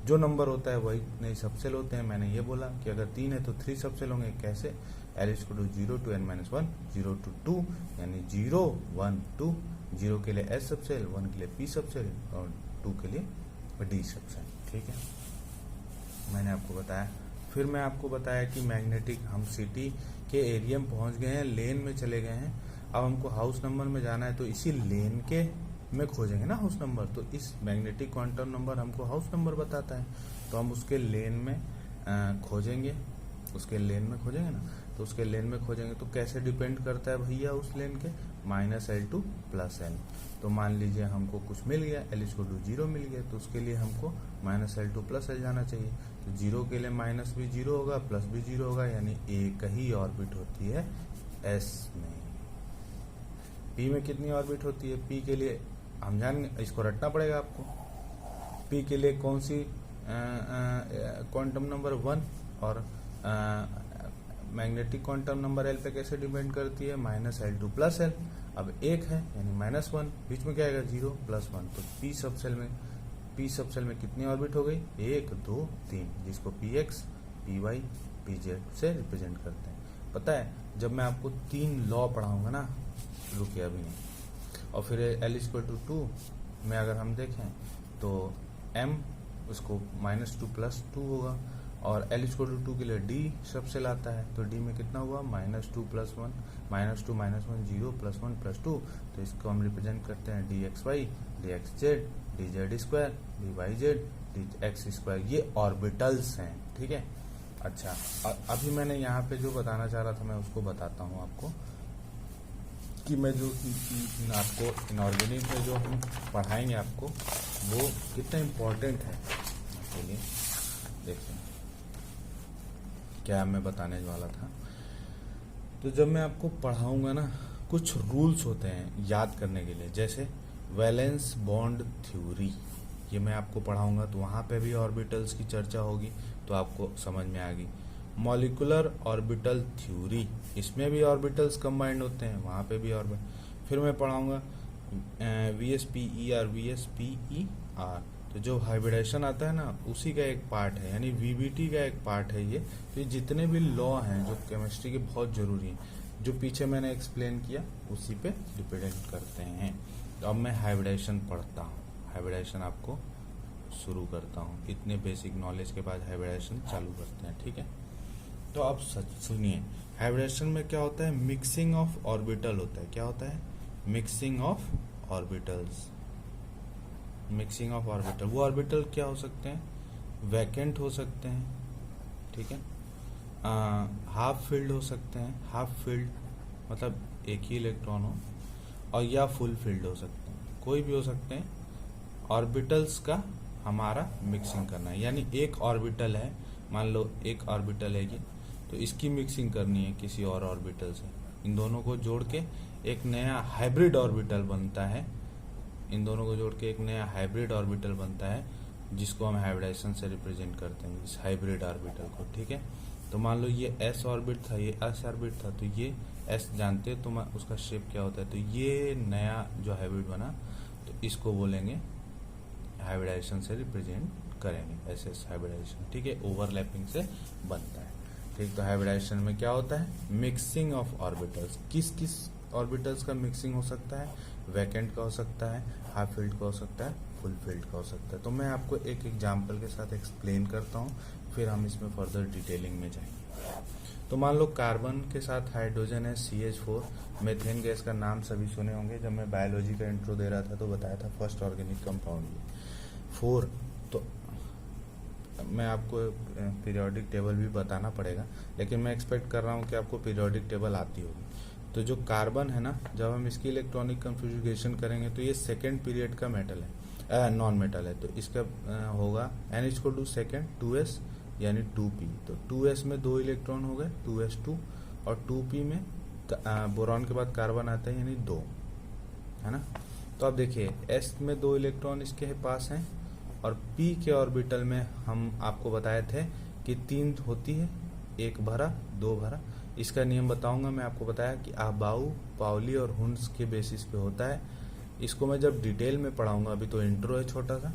जो नंबर होता है वही नहीं सबसेल होते हैं। मैंने ये बोला कि अगर 3 है तो 3 सबसेल होंगे, कैसे, l = 0 to n-1, 0 to 2, यानी 0 1 2, 0 के लिए s सबसेल, 1 के लिए p सबसेल और 2 के लिए d सबसेल। ठीक है, मैंने आपको बताया। फिर मैं आपको बताया कि मैग्नेटिक, हम सिटी के एरिया में पहुंच गए हैं, लेन में चले गए हैं, अब हमको हाउस नंबर में जाना है, तो इसी लेन के में खोजेंगे ना हाउस नंबर, तो इस मैग्नेटिक क्वांटम नंबर हमको हाउस नंबर बताता है, तो हम उसके लेन में खोजेंगे, उसके लेन में खोजेंगे ना, तो उसके लेन में खोजेंगे तो कैसे डिपेंड करता है भैया उस लेन के, -l to +l। तो मान लीजिए हमको कुछ मिल गया, l = 0 मिल गया, तो उसके लिए हमको -l to +l जाना चाहिए। तो 0 के लिए माइनस भी 0 होगा, प्लस भी 0 होगा, यानी एक ही ऑर्बिट होती है s में। p में कितनी ऑर्बिट होती है, p के लिए हम जान, इसको रटना पड़ेगा आपको। p के लिए कौन सी क्वांटम नंबर 1, और मैग्नेटिक क्वांटम नंबर l पे कैसे डिपेंड करती है, -l to +l। अब 1 है यानी -1, बीच में क्या आएगा 0 +1, तो p सबसेल में कितनी ऑर्बिट हो गई, 1 2 3, जिसको px py pz से रिप्रेजेंट करते हैं। पता है, जब मैं आपको 3 लॉ पढ़ाऊंगा ना, रुकिए अभी नहीं, और फिर l = 2 में अगर हम देखें तो m उसको -2 +2 होगा, और l = 2 के लिए d सबसेल आता है, तो d में कितना हुआ, -2 + 1, -2 -1 0 +1 +2, तो इसको हम रिप्रेजेंट करते हैं dxy dxz dz2 dyz dx2, ये ऑर्बिटल्स हैं। ठीक है, अच्छा, अभी मैंने यहाँ पे जो बताना चाह रहा था मैं उसको बताता हूँ आपको, कि मैं जो आपको इनऑर्गेनिक में जो हम पढ़ाएंगे आपको, वो कितना इम्पोर्टेंट है आपके लिए। देखिए क्या मैं बताने वाला था, तो जब मैं आपको पढ़ाऊंगा ना, कुछ रूल्स होते हैं याद करने के लिए, जैसे वैलेंस बॉन्ड थ्योरी, ये मैं आपको पढ़ाऊंगा, तो वहाँ पे भी ऑर्बिटल्स की चर्चा होगी, तो आपको समझ में आ गई। मॉलिकुलर ऑर्बिटल थ्योरी, इसमें भी ऑर्बिटल्स कंबाइंड होते हैं, वहाँ पे भी ऑर्बिटल। फिर मैं पढ़ाऊंगा VSPER VSPER, तो जो हाइब्रिडेशन आता है ना उसी का एक पार्ट है, यानी वीबीटी का एक पार्ट है ये। तो ये जितने भी लॉ हैं जो केमिस्ट्री के बहुत जरूरी हैं, जो पीछे मैंने एक्सप्लेन किया उसी पे डिपेंड करते हैं। तो अब मैं हाइब्रिडेशन पढ़ता हूँ, हाइब्रिडेशन आपको शुरू करता हूँ। इतने बेसिक नॉलेज के बाद हाइब्रिडेशन चालू करते हैं, ठीक है। तो अब सुनिए, हाइब्रिडेशन में क्या होता है, मिक्सिंग ऑफ ऑर्बिटल होता है। क्या होता है, mixing of orbitals. Mixing of orbital, वो ऑर्बिटल क्या हो सकते हैं, वैकेंट हो सकते हैं, ठीक है, हाफ फील्ड हो सकते हैं, हाफ फील्ड मतलब एक ही इलेक्ट्रॉन हो, और या फुल फील्ड हो सकते हैं, कोई भी हो सकते हैं। ऑर्बिटल्स का हमारा मिक्सिंग करना है, यानी एक ऑर्बिटल है, मान लो एक ऑर्बिटल है ये, तो इसकी मिक्सिंग करनी है किसी और ऑर्बिटल से। इन दोनों को जोड़ के एक नया हाइब्रिड ऑर्बिटल बनता है, इन दोनों को जोड़ के एक नया हाइब्रिड ऑर्बिटल बनता है, जिसको हम हाइब्रिडेशन से रिप्रेजेंट करते हैं, इस हाइब्रिड ऑर्बिटल को, ठीक है। तो मान लो ये एस ऑर्बिट था, ये एस ऑर्बिट था, तो ये एस जानते हैं, तो उसका शेप क्या होता है, तो ये नया जो हाइब्रिड बना, तो इसको बोलेंगे हाइब्रिडाइजेशन से रिप्रेजेंट करेंगे, एस एस हाइब्रिडाइजेशन, ठीक है, ओवरलैपिंग से बनता है, ठीक। तो हाइब्रिडाइजेशन में क्या होता है, मिक्सिंग ऑफ ऑर्बिटल्स। किस किस ऑर्बिटल्स का मिक्सिंग हो सकता है, वैकेंट का हो सकता है, हाफ फील्ड का हो सकता है, फुल फील्ड का हो सकता है। तो मैं आपको एक एग्जांपल के साथ एक्सप्लेन करता हूँ, फिर हम इसमें फर्दर डिटेलिंग में जाएंगे। तो मान लो कार्बन के साथ हाइड्रोजन है CH4, मेथेन गैस का नाम सभी सुने होंगे, जब मैं बायोलॉजी का इंट्रो दे रहा था तो बताया था फर्स्ट ऑर्गेनिक कंपाउंड 4। तो मैं आपको पीरियोडिक टेबल भी बताना पड़ेगा, लेकिन मैं एक्सपेक्ट कर रहा हूँ कि आपको पीरियोडिक टेबल आती होगी। तो जो कार्बन है ना, जब हम इसकी इलेक्ट्रॉनिक कन्फिग्रेशन करेंगे तो ये सेकेंड पीरियड का मेटल है, नॉन मेटल है, तो इसका होगा NH2 सेकेंड 2s यानी 2p। तो 2s में 2 इलेक्ट्रॉन हो गए, 2s2, और 2p में बोरॉन के बाद कार्बन आता है यानी 2, है ना। तो अब देखिए s में 2 इलेक्ट्रॉन इसके पास हैं, और p के ऑर्बिटल में हम आपको बताए थे कि 3 होती है, 1 भरा 2 भरा। इसका नियम बताऊंगा, मैं आपको बताया कि अबाउ, पाउली और हुंस के बेसिस पे होता है। इसको मैं जब डिटेल में पढ़ाऊंगा, अभी तो इंट्रो है छोटा सा,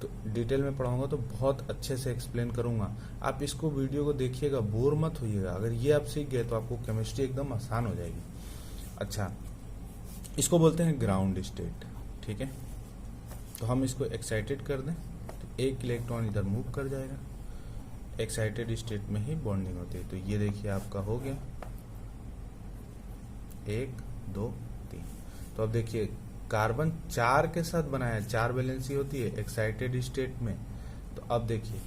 तो डिटेल में पढ़ाऊंगा तो बहुत अच्छे से एक्सप्लेन करूंगा। आप इसको वीडियो को देखिएगा, बोर मत होइएगा। अगर ये आप सीख गए तो आपको केमिस्ट्री एकदम आसान हो जाएगी। अच्छा, इसको बोलते हैं ग्राउंड स्टेट, ठीक है। तो हम इसको एक्साइटेड कर दें तो एक इलेक्ट्रॉन इधर मूव कर जाएगा, एक्साइटेड स्टेट में ही बॉन्डिंग होती है। तो ये देखिए आपका हो गया 1 2 3। तो अब देखिए कार्बन 4 के साथ बनाया है, 4 वैलेंसी होती है एक्साइटेड स्टेट में। तो अब देखिए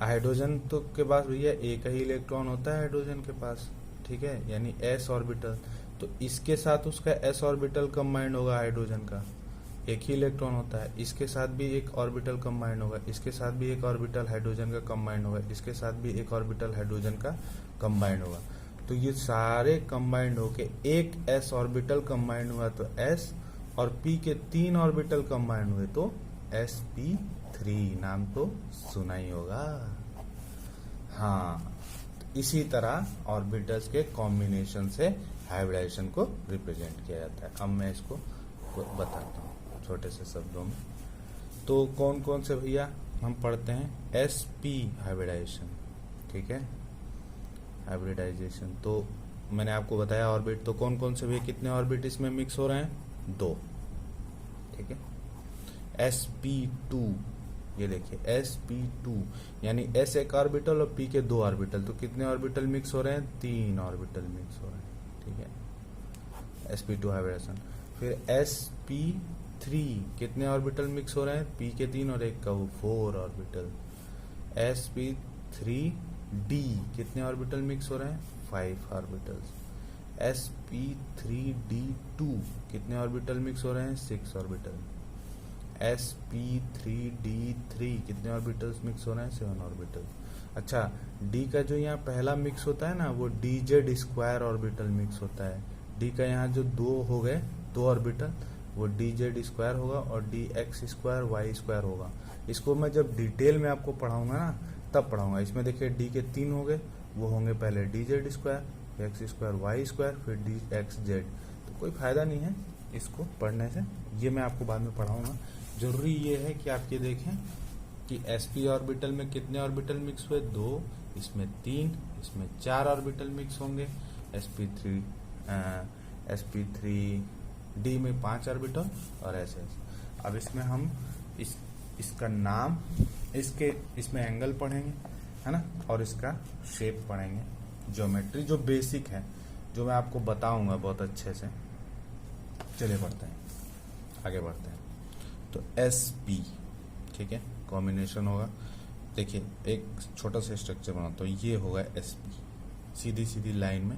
हाइड्रोजन तो के पास भैया एक ही इलेक्ट्रॉन होता है हाइड्रोजन के पास, ठीक है, यानी s ऑर्बिटल। तो इसके साथ उसका s ऑर्बिटल कंबाइंड होगा, हाइड्रोजन का एक ही इलेक्ट्रॉन होता है, इसके साथ भी एक ऑर्बिटल कंबाइंड होगा, इसके साथ भी एक ऑर्बिटल हाइड्रोजन का कंबाइंड होगा, इसके साथ भी एक ऑर्बिटल हाइड्रोजन का कंबाइंड होगा। तो ये सारे कंबाइंड होके एक s ऑर्बिटल कंबाइंड हुआ तो s, और p के 3 ऑर्बिटल कंबाइंड हुए तो sp3। नाम तो सुना ही होगा, हाँ। तो इसी तरह ऑर्बिटल्स के कॉम्बिनेशन से हाइब्रिडाइजेशन को रिप्रेजेंट किया जाता है। अब मैं इसको बताता हूँ छोटे से शब्दों में। तो कौन कौन से भैया हम पढ़ते हैं, sp हाइब्रिडाइजेशन, ठीक है, हाइब्रिडाइजेशन। तो मैंने आपको बताया ऑर्बिट, तो कौन कौन से भैया कितने ऑर्बिट इसमें मिक्स हो रहे हैं, 2, ठीक है। sp2, ये देखिए sp2 यानी s एक ऑर्बिटल और p के 2 ऑर्बिटल, तो कितने ऑर्बिटल मिक्स हो रहे हैं, 3 ऑर्बिटल मिक्स हो रहे हैं, ठीक है, sp2 हाइब्रिडेशन। फिर sp3 कितने ऑर्बिटल मिक्स हो रहे हैं, p के 3 और 1 का वो 4 ऑर्बिटल। sp3d कितने ऑर्बिटल मिक्स हो रहे हैं, 5 ऑर्बिटल्स। sp3d2 कितने ऑर्बिटल मिक्स हो रहे हैं, 6 ऑर्बिटल। sp3d3 कितने ऑर्बिटल्स मिक्स हो रहे हैं, 7 ऑर्बिटल। अच्छा, d का जो यहाँ पहला मिक्स होता है ना, वो dz स्क्वायर ऑर्बिटल मिक्स होता है। d का यहाँ जो 2 हो गए 2 ऑर्बिटल, वो dz स्क्वायर होगा और dx स्क्वायर y स्क्वायर होगा। इसको मैं जब डिटेल में आपको पढ़ाऊंगा ना तब पढ़ाऊंगा। इसमें देखिए d के 3 हो गए, वो होंगे पहले dz square, x square, y square, फिर dxz। तो कोई फायदा नहीं है इसको पढ़ने से, ये मैं आपको बाद में पढ़ाऊंगा। जरूरी ये है कि आप ये देखें कि sp ऑर्बिटल में कितने ऑर्बिटल मिक्स हुए, 2, इसमें 3, इसमें 4 ऑर्बिटल मिक्स होंगे। sp3d में 5 ऑर्बिटल और ऐसे ऐसे। अब इसमें हम इसका नाम, इसमें एंगल पढ़ेंगे, है ना, और इसका शेप पढ़ेंगे, ज्योमेट्री जो बेसिक है, जो मैं आपको बताऊंगा बहुत अच्छे से। चलिए बढ़ते हैं, आगे बढ़ते हैं। तो sp, ठीक है, कॉम्बिनेशन होगा। देखिए एक छोटा सा स्ट्रक्चर बनाता हूँ, ये होगा sp, सीधी सीधी लाइन में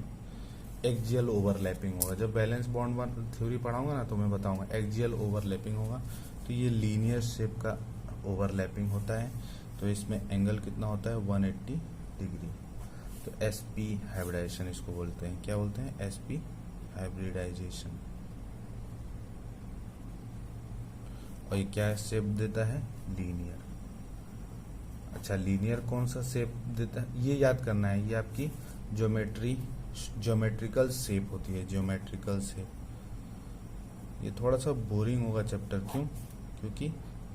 एक्सियल ओवरलैपिंग होगा। जब बैलेंस बॉन्ड थ्योरी पढ़ाऊंगा ना तो मैं बताऊंगा एक्सियल ओवरलैपिंग होगा। तो ये लीनियर शेप का ओवरलैपिंग होता है। तो इसमें एंगल कितना होता है, 180 डिग्री। तो sp हाइब्रिडाइजेशन इसको बोलते हैं। क्या बोलते हैं, sp हाइब्रिडाइजेशन। और ये क्या शेप देता है, लीनियर। अच्छा, लीनियर कौन सा शेप देता है, ये याद करना है। ये आपकी ज्योमेट्रिकल शेप होती है, ज्योमेट्रिकल शेप। ये थोड़ा सा बोरिंग होगा चैप्टर, क्यों, क्योंकि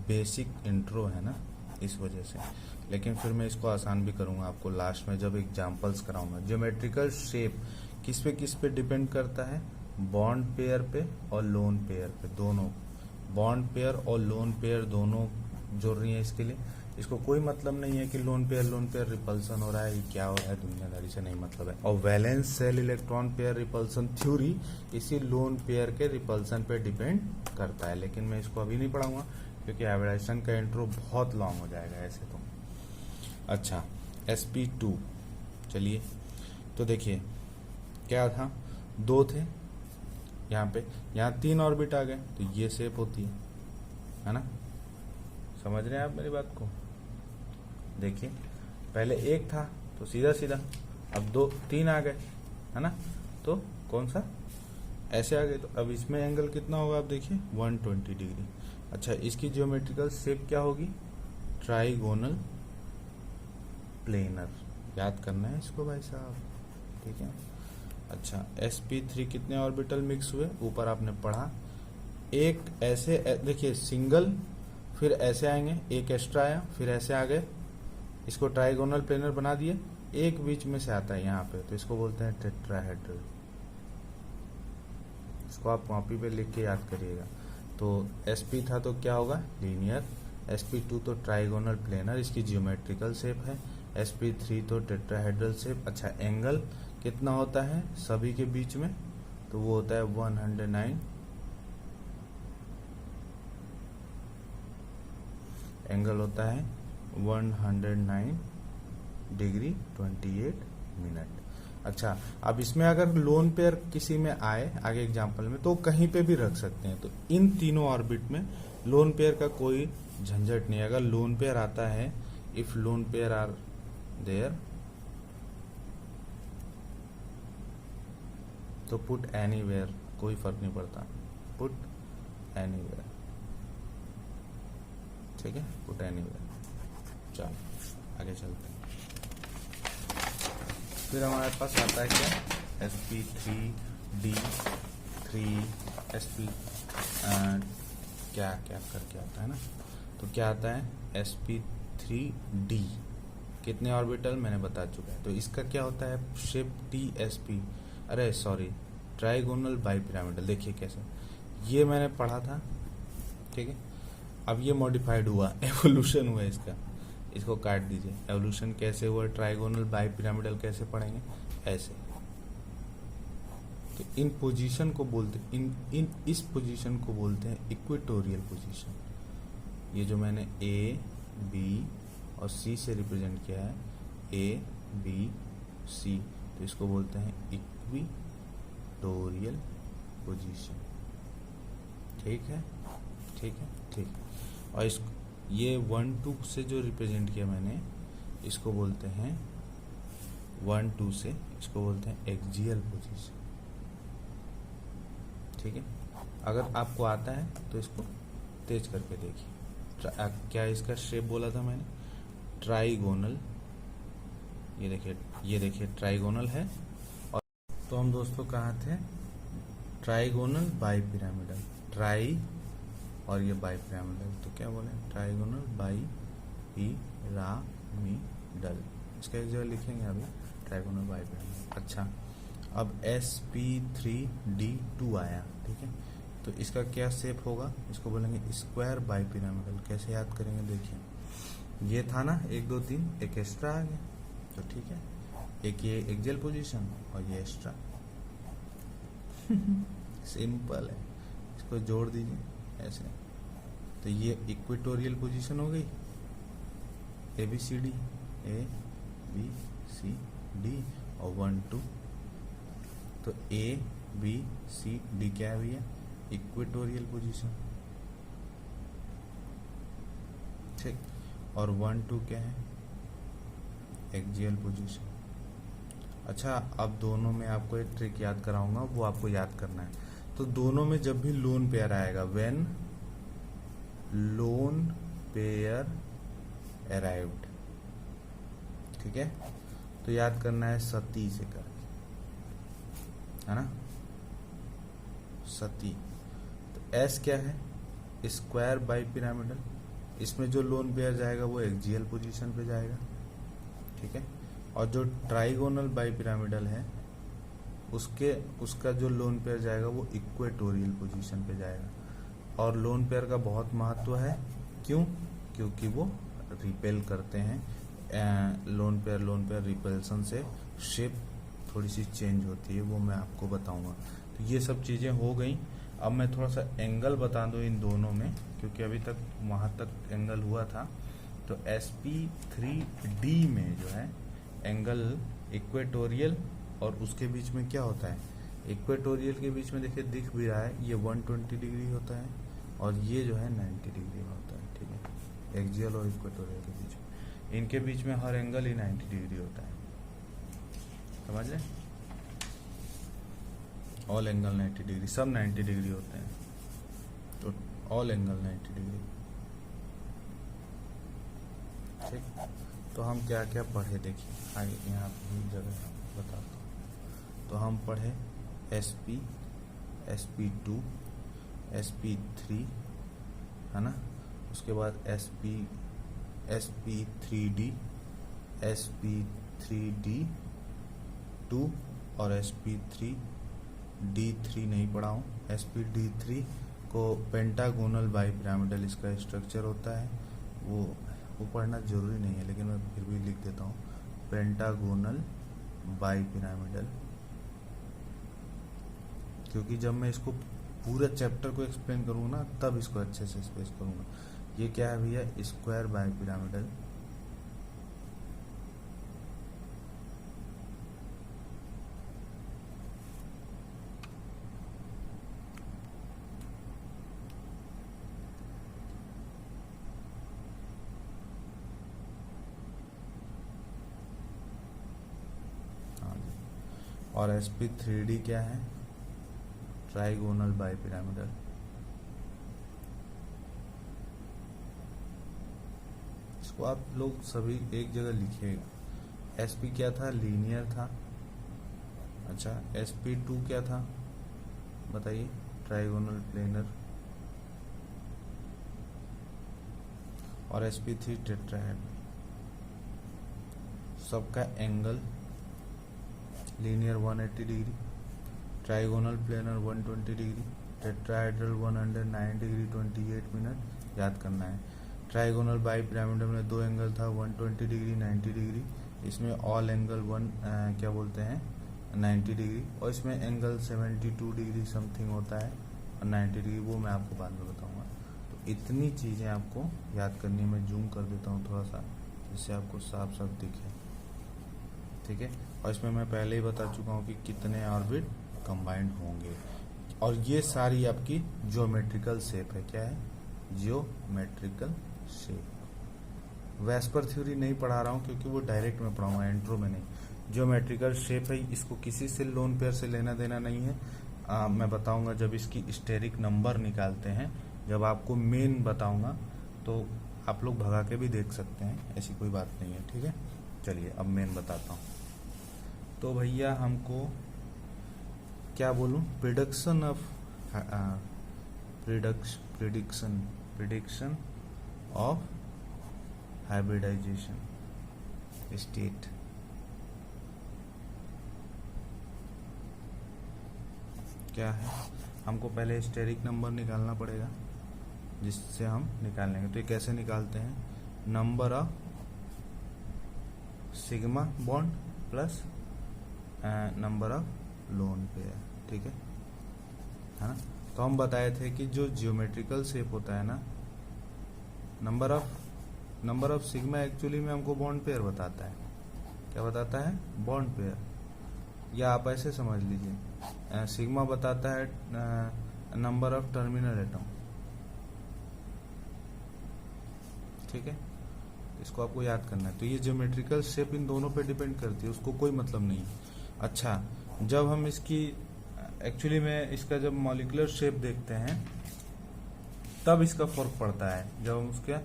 बेसिक इंट्रो है ना, इस वजह से। लेकिन फिर मैं इसको आसान भी करूंगा आपको लास्ट में जब एग्जांपल्स कराऊंगा। ज्योमेट्रिकल शेप किस पे डिपेंड करता है, बॉन्ड पेयर पे और लोन पेयर पे, दोनों। बॉन्ड पेयर और लोन पेयर दोनों जोड़ रही है इसके लिए। इसको कोई मतलब नहीं है कि लोन पेयर रिपल्सन हो रहा है, क्या हो रहा है, दुनियादारी से नहीं मतलब है। और valence shell electron pair repulsion theory इसी लोन पेयर के रिपल्सन पे डिपेंड करता है। लेकिन मैं इसको अभी नहीं पढ़ाऊंगा क्योंकि हाइब्रिडाइजेशन का इंट्रो बहुत लॉन्ग हो जाएगा ऐसे तो। अच्छा, sp2, चलिए तो देखिए क्या था, 2 थे यहाँ पे, यहाँ 3 ऑर्बिट आ गए, तो ये शेप होती है ना। समझ रहे हैं आप मेरी बात को। देखिए पहले 1 था तो सीधा सीधा, अब 2 3 आ गए, है ना, तो कौन सा, ऐसे आ गए। तो अब इसमें एंगल कितना होगा, आप देखिए 120 डिग्री। अच्छा, इसकी ज्योमेट्रिकल शेप क्या होगी, ट्राइगोनल प्लेनर। याद करना है इसको भाई साहब, ठीक है। अच्छा, sp3 कितने ऑर्बिटल मिक्स हुए, ऊपर आपने पढ़ा। एक ऐसे देखिए सिंगल, फिर ऐसे आएंगे, एक एक्स्ट्रा आया, फिर ऐसे आ गए, इसको ट्राइगोनल प्लेनर बना दिए। एक बीच में से आता है यहाँ पे, तो इसको बोलते हैं टेट्राहेड्रल। इसको आप कॉपी पे लिख के याद करिएगा। तो sp था तो क्या होगा, लीनियर। sp2 तो ट्राइगोनल प्लेनर, इसकी ज्योमेट्रिकल शेप है। sp3 तो टेट्राहेड्रल शेप। अच्छा, एंगल कितना होता है सभी के बीच में, तो वो होता है 109। एंगल होता है 109 डिग्री 28 मिनट। अच्छा, अब इसमें अगर लोन पेयर किसी में आए आगे एग्जांपल में, तो कहीं पे भी रख सकते हैं। तो इन तीनों ऑर्बिट में लोन पेयर का कोई झंझट नहीं। अगर लोन पेयर आता है, if lone pair are there, तो पुट एनीवेयर, कोई फर्क नहीं पड़ता, पुट एनीवेयर, ठीक है, पुट एनीवेयर। चलो आगे चलते हैं। फिर हमारे पास आता है क्या, sp3d3 sp क्या क्या करके आता है ना। तो क्या आता है, sp3d कितने ऑर्बिटल मैंने बता चुका है। तो इसका क्या होता है, शेप tsp, अरे सॉरी, ट्राइगोनल बाइपिरामिडल। देखिए कैसे, ये मैंने पढ़ा था, ठीक है। अब ये मॉडिफाइड हुआ, एवोल्यूशन हुआ इसका, इसको काट दीजिए। एवोल्यूशन कैसे हुआ, ट्राइगोनल बाइपिरामिडल कैसे पढ़ेंगे, ऐसे। तो इन पोजीशन को बोलते, इस पोजीशन को बोलते हैं इक्वेटोरियल पोजीशन। ये जो मैंने ए बी और सी से रिप्रेजेंट किया है, ए बी सी, तो इसको बोलते हैं इक्वेटोरियल पोजीशन। ठीक है, ठीक है, ठीक। और इस ये 1-2 से जो रिप्रेजेंट किया मैंने, इसको बोलते हैं 1-2 से, इसको बोलते हैं एक्सियल पोजीशन। ठीक है, अगर आपको आता है तो इसको तेज करके देखिए। क्या इसका शेप बोला था मैंने, ट्राइगोनल। ये देखिए ट्राइगोनल है। और तो हम दोस्तों कहाँ थे, ट्राइगोनल बाइपिरामिडल, ट्राई और ये बाइपिरामिडल। तो क्या बोले, ट्राइगोनल बाइपिरामिडल। पिरामिडल, इसका एक जगह लिखेंगे अभी ट्राइगोनल बाइपिरामिडल। अच्छा, अब sp3d2 आया, ठीक है, तो इसका क्या शेप होगा, इसको बोलेंगे स्क्वायर बाइपिरामिडल। कैसे याद करेंगे, देखिए ये था ना 1 2 3, एक एक्स्ट्रा आ गया, तो ठीक है, एक ये एक्सियल पोजीशन और ये एक्स्ट्रा सिंपल है, इसको जोड़ दीजिए ऐसे, तो ये इक्वेटोरियल पोजीशन हो गई, ABCD, ABCD और 1 2, तो ABCD क्या है भैया, इक्वेटोरियल पोजीशन, ठीक, और 1 2 क्या है, एक्सियल पोजीशन। अच्छा, अब दोनों में आपको एक ट्रिक याद कराऊंगा, वो आपको याद करना है। तो दोनों में जब भी लोन पेयर आएगा, व्हेन लोन पेयर अराइव्ड, ठीक है, तो याद करना है सती से करके, है ना, सती। तो S क्या है, स्क्वायर बाइपिरामिडल, इसमें जो लोन पेयर जाएगा वो एक्सियल पोजीशन पे जाएगा, ठीक है, और जो ट्राइगोनल बाइपिरामिडल है उसका जो लोन पेयर जाएगा वो इक्वेटोरियल पोजीशन पे जाएगा। और लोन पेयर का बहुत महत्व है, क्यों, क्योंकि वो रिपेल करते हैं, लोन पेयर रिपेल्सन से शेप थोड़ी सी चेंज होती है, वो मैं आपको बताऊंगा। तो ये सब चीजें हो गई। अब मैं थोड़ा सा एंगल बता दूं इन दोनों में, क्योंकि अभी तक वहां तक एंगल हुआ था। तो sp3d में जो है एंगल इक्वेटोरियल, और उसके बीच में क्या होता है, इक्वेटोरियल के बीच में देखिए दिख भी रहा है, ये 120 डिग्री होता है, और ये जो है 90 डिग्री में होता है, ठीक है, एक्सियल और इक्वेटोरियल के बीच में, इनके बीच में हर एंगल ही 90 डिग्री होता है, समझ रहे, ऑल एंगल 90 डिग्री, सब 90 डिग्री होते हैं, तो ऑल एंगल 90 डिग्री, ठीक। तो हम क्या क्या पढ़े, देखिए आगे यहाँ पर जगह बताता हूँ। तो हम पढ़े SP, SP2, SP3, है ना, उसके बाद SP3D, SP3D2 और SP3D3 नहीं पढ़ा हूँ। SP3D को पेंटागोनल बाइपिरामिडल इसका स्ट्रक्चर होता है, वो पढ़ना जरूरी नहीं है, लेकिन मैं फिर भी लिख देता हूँ, पेंटागोनल बाइपिरामिडल, क्योंकि जब मैं इसको पूरे चैप्टर को एक्सप्लेन करूँगा ना, तब इसको अच्छे से स्पेस करूँगा। ये क्या है भैया, स्क्वायर बाइपिरामिडल, और sp3d क्या है, ट्राइगोनल बाइपिरामिडल। इसको आप लोग सभी एक जगह लिखिएगा। sp क्या था, लीनियर था। अच्छा, sp2 क्या था बताइए, ट्राइगोनल प्लेनर। और sp3 टेट्राहेड्रल। सबका angle linear 180 degree, trigonal planar 120 degree, tetrahedral 109 degree 28 minute याद करना है। ट्राइगोनल बाइपिरामिडल में दो एंगल था, 120 डिग्री 90 डिग्री, इसमें ऑल एंगल क्या बोलते हैं 90 डिग्री, और इसमें एंगल 72 डिग्री समथिंग होता है और 90 डिग्री, वो मैं आपको बाद में बताऊंगा। तो इतनी चीज़ें आपको याद करनी है। मैं जूम कर देता हूँ थोड़ा सा, जिससे आपको साफ साफ दिखे, ठीक है। और इसमें मैं पहले ही बता चुका हूँ कि कितने ऑर्बिट कंबाइंड होंगे, और ये सारी आपकी ज्योमेट्रिकल शेप है। क्या है, ज्योमेट्रिकल शेप। वेस्पर थ्योरी नहीं पढ़ा रहा हूँ क्योंकि वो डायरेक्ट में पढ़ाऊंगा, इंट्रो में नहीं। ज्योमेट्रिकल शेप है, इसको किसी से लोन पेयर से लेना देना नहीं है। मैं बताऊंगा जब इसकी स्टेरिक नंबर निकालते हैं, जब आपको मेन बताऊंगा तो आप लोग भगा के भी देख सकते हैं, ऐसी कोई बात नहीं है, ठीक है। चलिए अब मेन बताता हूँ। तो भैया हमको क्या बोलूँ, प्रिडिक्शन ऑफ हाइब्रिडाइजेशन स्टेट। क्या है, हमको पहले स्टेरिक नंबर निकालना पड़ेगा जिससे हम निकाल लेंगे। तो ये कैसे निकालते हैं, number of sigma bond plus number of lone pair, ठीक है ना। तो हम बताए थे कि जो जियोमेट्रिकल शेप होता है ना, नंबर ऑफ सिग्मा एक्चुअली में हमको बॉन्ड पेयर बताता है। क्या बताता है, बॉन्ड पेयर, या आप ऐसे समझ लीजिए सिग्मा बताता है नंबर ऑफ टर्मिनल एटम, ठीक है। इसको आपको याद करना है। तो ये ज्योमेट्रिकल शेप इन दोनों पे डिपेंड करती है, उसको कोई मतलब नहीं। अच्छा, जब हम इसकी एक्चुअली में इसका जब मॉलिक्यूलर शेप देखते हैं तब इसका फर्क पड़ता है। जब हम उसके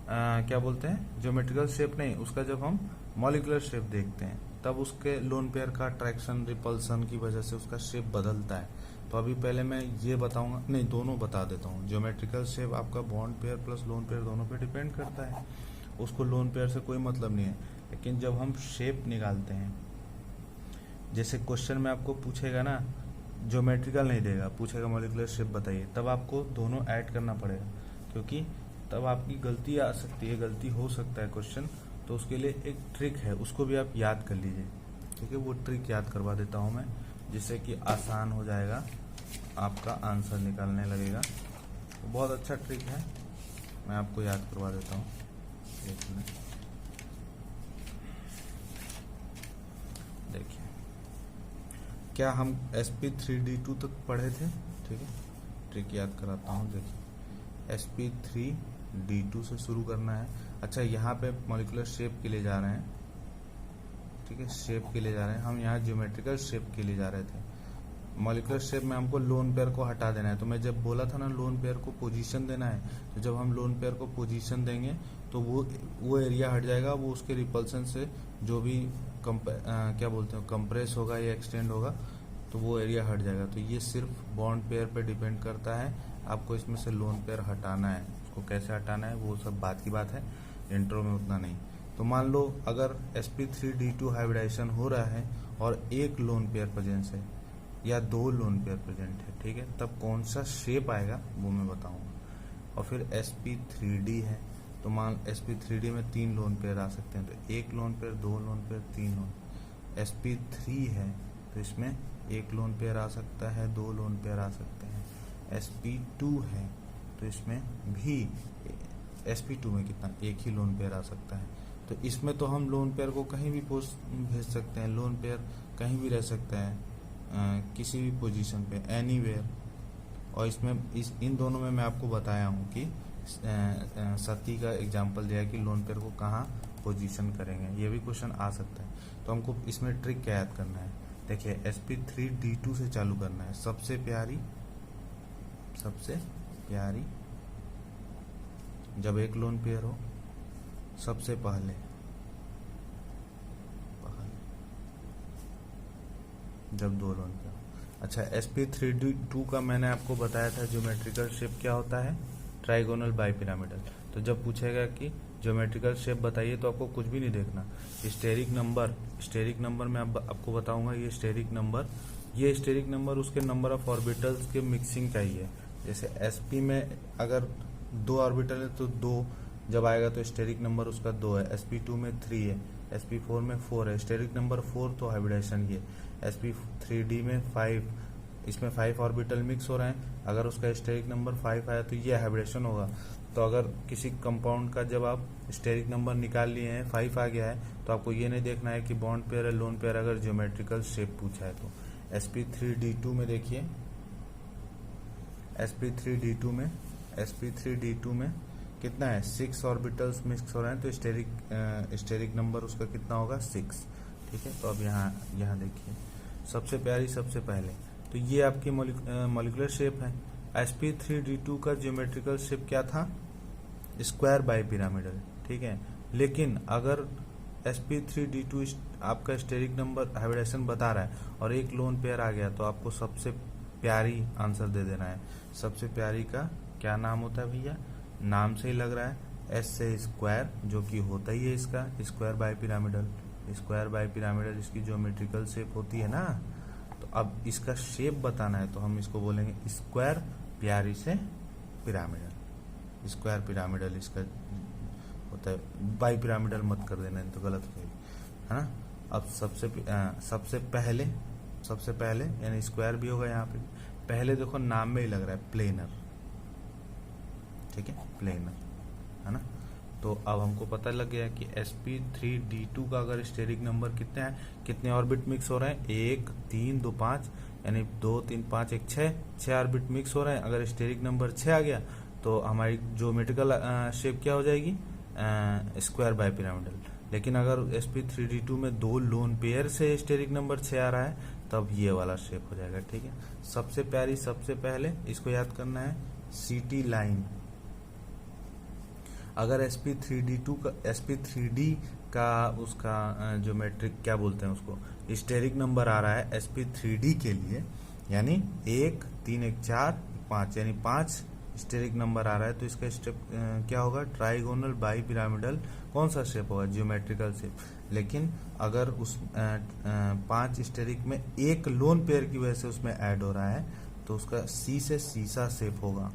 क्या बोलते हैं, ज्योमेट्रिकल शेप नहीं, उसका जब हम मॉलिक्यूलर शेप देखते हैं तब उसके लोन पेयर का अट्रैक्शन रिपल्सन की वजह से उसका शेप बदलता है। तो अभी पहले मैं ये बताऊंगा, नहीं दोनों बता देता हूँ। ज्योमेट्रिकल शेप आपका bond pair plus lone pair दोनों पे डिपेंड करता है, उसको लोन पेयर से कोई मतलब नहीं है। लेकिन जब हम शेप निकालते हैं, जैसे क्वेश्चन में आपको पूछेगा ना, ज्योमेट्रिकल नहीं देगा, पूछेगा मॉलिक्यूलर शेप बताइए, तब आपको दोनों ऐड करना पड़ेगा, क्योंकि तब आपकी गलती आ सकती है, गलती हो सकता है क्वेश्चन। तो उसके लिए एक ट्रिक है, उसको भी आप याद कर लीजिए, ठीक है। वो ट्रिक याद करवा देता हूँ मैं, जिससे कि आसान हो जाएगा, आपका आंसर निकालने लगेगा। तो बहुत अच्छा ट्रिक है, मैं आपको याद करवा देता हूँ। एक मिनट, देखिए, क्या हम sp3d2 तक पढ़े थे, ठीक है। ट्रिक याद कराता हूँ, देखिए sp3d2 से शुरू करना है। अच्छा, यहाँ पे मॉलिक्यूलर शेप के लिए जा रहे हैं, ठीक है, शेप के लिए जा रहे हैं हम। यहाँ ज्योमेट्रिकल शेप के लिए जा रहे थे। मॉलिक्यूलर शेप में हमको लोन पेयर को हटा देना है। तो मैं जब बोला था ना लोन पेयर को पोजीशन देना है, तो जब हम लोन पेयर को पोजीशन देंगे तो वो एरिया हट जाएगा, वो उसके रिपल्सन से जो भी क्या बोलते हैं कंप्रेस होगा या एक्सटेंड होगा, तो वो एरिया हट जाएगा। तो ये सिर्फ बॉन्ड पेयर पे डिपेंड करता है, आपको इसमें से लोन पेयर हटाना है। उसको कैसे हटाना है वो सब बात की बात है, इंट्रो में उतना नहीं। तो मान लो अगर sp3d2 हाइब्रिडाइजेशन हो रहा है और एक लोन पेयर प्रेजेंट है या दो लोन पेयर प्रेजेंट है, ठीक है, तब कौन सा शेप आएगा वो मैं बताऊंगा। और फिर sp3d है, तो मान sp3d में 3 लोन पेयर आ सकते हैं, तो एक लोन पेयर, दो लोन पेयर, 3 लोन। sp3 है तो इसमें एक लोन पेयर आ सकता है, दो लोन पेयर आ सकते हैं। sp2 है तो इसमें भी sp2 में कितना, एक ही लोन पेयर आ सकता है। तो इसमें तो हम लोन पेयर को कहीं भी भेज सकते हैं, लोन पेयर कहीं भी रह सकता है, किसी भी पोजीशन पे, एनीवेयर। और इसमें इन दोनों में मैं आपको बताया हूँ कि सती का एग्जांपल दिया है कि लोन पेयर को कहाँ पोजीशन करेंगे, ये भी क्वेश्चन आ सकता है। तो हमको इसमें ट्रिक क्या याद करना है, देखिए sp3d2 से चालू करना है। सबसे प्यारी जब एक लोन पेयर हो, सबसे पहले जब दो लोन पेयर। अच्छा, sp3d2 का मैंने आपको बताया था ज्योमेट्रिकल शेप क्या होता है, ट्राइगोनल बाइपिरामिडल। तो जब पूछेगा कि ज्योमेट्रिकल शेप बताइए तो आपको कुछ भी नहीं देखना, स्टेरिक नंबर मैं आपको बताऊंगा। ये स्टेरिक नंबर उसके नंबर ऑफ ऑर्बिटल्स के मिक्सिंग का ही है। जैसे sp में अगर 2 ऑर्बिटल है तो 2 जब आएगा तो स्टेरिक नंबर उसका 2 है। sp2 में 3 है, sp4 में 4 है, स्टेरिक नंबर 4 तो हाइब्रिडाइजेशन ये। sp3d में 5, इसमें 5 ऑर्बिटल मिक्स हो रहे हैं, अगर उसका स्टेरिक नंबर 5 आया तो ये हाइब्रिडेशन होगा। तो अगर किसी कंपाउंड का जब आप स्टेरिक नंबर निकाल लिए हैं, 5 आ गया है, तो आपको ये नहीं देखना है कि बॉन्ड पेयर है, लोन पेयर, अगर ज्योमेट्रिकल शेप पूछा है तो। sp3d2 में देखिए, sp3d2 में कितना है, 6 ऑर्बिटल्स मिक्स हो रहे हैं, तो स्टेरिक नंबर उसका कितना होगा, 6, ठीक है। तो अब यहाँ देखिए, सबसे प्यारी सबसे पहले, तो ये आपकी मॉलिक्यूलर शेप है। sp3d2 का ज्योमेट्रिकल शेप क्या था, स्क्वायर बाइपिरामिडल, ठीक है। लेकिन अगर sp3d2 आपका स्टेरिक नंबर हाइब्रिडेशन बता रहा है और एक लोन पेयर आ गया, तो आपको सबसे प्यारी आंसर दे देना है। सबसे प्यारी का क्या नाम होता है भैया, नाम से ही लग रहा है एस से स्क्वायर जो कि होता ही है इसका square by pyramidal, square by pyramidal इसकी ज्योमेट्रिकल शेप होती है ना। तो अब इसका शेप बताना है तो हम इसको बोलेंगे स्क्वायर प्यारी से पिरामिडल, स्क्वायर पिरामिडल इसका होता है, बाई पिरामिडल मत कर देना तो गलत हो जाएगी, है ना। अब सबसे पहले यानी स्क्वायर भी होगा यहाँ पे, पहले देखो नाम में ही लग रहा है प्लेनर, ठीक है, प्लेनर, है ना। तो अब हमको पता लग गया कि sp3d2 का अगर स्टेरिक नंबर कितने हैं, कितने ऑर्बिट मिक्स हो रहे हैं, 1 3 2 5 यानी 2 3 5 1 6 ऑर्बिट मिक्स हो रहे हैं। अगर स्टेरिक नंबर 6 आ गया तो हमारी ज्योमेट्रिकल शेप क्या हो जाएगी, स्क्वायर बाय पिरामिडल। लेकिन अगर sp3d2 में 2 लोन पेयर से स्टेरिक नंबर 6 आ रहा है तब ये वाला शेप हो जाएगा, ठीक है। सबसे प्यारी सबसे पहले इसको याद करना है CT लाइन। अगर sp3d2 का sp3d का उसका ज्योमेट्रिक क्या बोलते हैं उसको, स्टेरिक नंबर आ रहा है sp3d के लिए, यानी 1 3 1 4 5 यानी 5 स्टेरिक नंबर आ रहा है तो इसका स्टेप क्या होगा, ट्राइगोनल बाई पिरामिडल। कौन सा शेप होगा, ज्योमेट्रिकल शेप। लेकिन अगर उस 5 स्टेरिक में एक लोन पेयर की वजह से उसमें ऐड हो रहा है तो उसका सी से सीसा शेप होगा,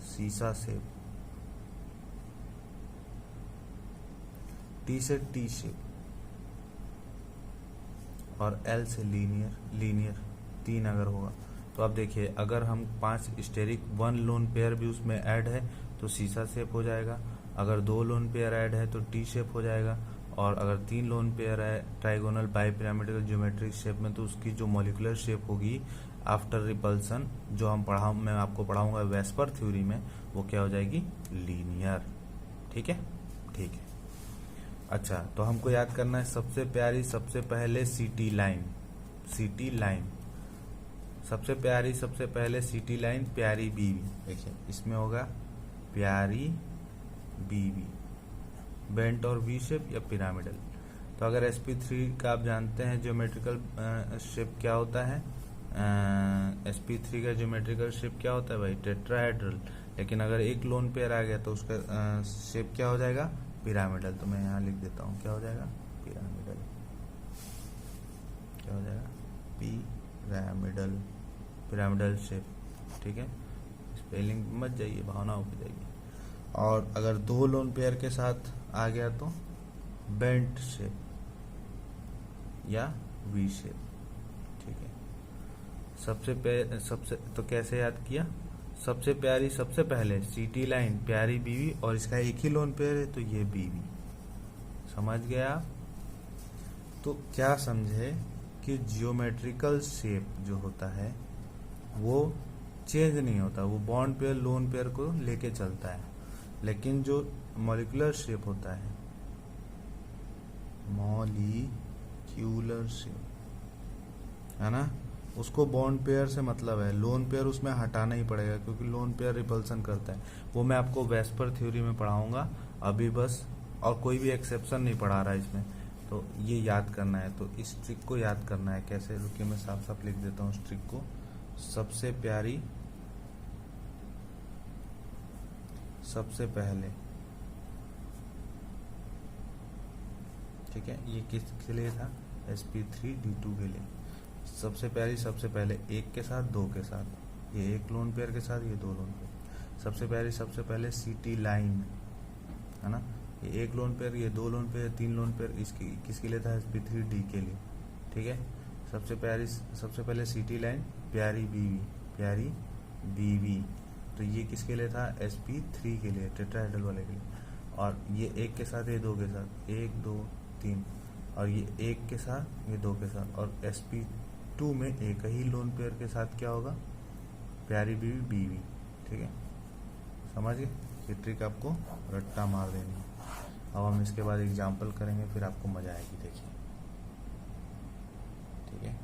सीसा शेप, टी से टी शेप, और एल से लीनियर 3 अगर होगा तो अब देखिए अगर हम 5 स्टेरिक 1 लोन पेयर भी उसमें ऐड है तो सीसा शेप हो जाएगा, अगर 2 लोन पेयर ऐड है तो टी शेप हो जाएगा, और अगर 3 लोन पेयर है trigonal bi pyramidal geometric shape में तो उसकी जो मॉलिक्यूलर शेप होगी आफ्टर रिपल्सन, जो मैं आपको पढ़ाऊंगा वेस्पर थ्योरी में, वो क्या हो जाएगी, लीनियर, ठीक है, ठीक है। अच्छा, तो हमको याद करना है सबसे प्यारी सबसे पहले CT लाइन, CT लाइन सबसे प्यारी सबसे पहले CT लाइन प्यारी बीवी, देखिए इसमें होगा प्यारी बीवी, बेंट और वी शेप या पिरामिडल। तो अगर sp3 का आप जानते हैं ज्योमेट्रिकल शेप क्या होता है, sp3 का ज्योमेट्रिकल शेप क्या होता है भाई, टेट्राहेड्रल। लेकिन अगर एक लोन पेयर आ गया तो उसका शेप क्या हो जाएगा, पिरामिडल। तो मैं यहाँ लिख देता हूँ क्या हो जाएगा, पिरामिडल, क्या हो जाएगा, पिरामिडल, पिरामिडल शेप, ठीक है। स्पेलिंग मत जाइए, भावनाओं पे जाइए। और अगर 2 लोन पेयर के साथ आ गया तो बेंट शेप या वी शेप, ठीक है। सबसे तो कैसे याद किया, सबसे प्यारी सबसे पहले CT लाइन प्यारी बीवी, और इसका एक ही लोन पेयर है तो ये बीवी, समझ गया आप। तो क्या समझे कि जियोमेट्रिकल शेप जो होता है वो चेंज नहीं होता, वो बॉन्ड पेयर लोन पेयर को लेके चलता है। लेकिन जो मॉलिक्यूलर शेप होता है, मॉलिक्यूलर शेप, है ना, उसको बॉन्ड पेयर से मतलब है, लोन पेयर उसमें हटाना ही पड़ेगा क्योंकि लोन पेयर रिपल्सन करता है। वो मैं आपको वेस्पर थ्योरी में पढ़ाऊंगा अभी बस, और कोई भी एक्सेप्शन नहीं पढ़ा रहा इसमें। तो ये याद करना है, तो इस ट्रिक को याद करना है कैसे, रुकिए मैं साफ साफ लिख देता हूँ इस ट्रिक को। सबसे प्यारी सबसे पहले, ठीक है, ये किसके लिए था, sp3d2 के लिए। सबसे प्यारी सबसे पहले एक के साथ 2 के साथ, ये एक लोन पेयर के साथ ये 2 लोन पेयर। सबसे प्यारी सबसे पहले CT लाइन, है ना, ये एक लोन पेयर, ये 2 लोन पेयर, 3 लोन पेयर, इसकी किसके लिए था, sp3d के लिए, ठीक है। सबसे प्यारी सबसे पहले CT लाइन प्यारी बीवी, तो ये किसके लिए था, sp3 के लिए, टेट्राहेड्रल वाले के लिए। और ये एक के साथ ये 2 के साथ, 1 2 3, और ये एक के साथ ये 2 के साथ, और sp2 में एक ही लोन पेयर के साथ क्या होगा, प्यारी बीवी, ठीक है, समझ गए। ये ट्रिक आपको रट्टा मार देनी है। अब हम इसके बाद एग्जाम्पल करेंगे, फिर आपको मजा आएगी, देखिए, ठीक है।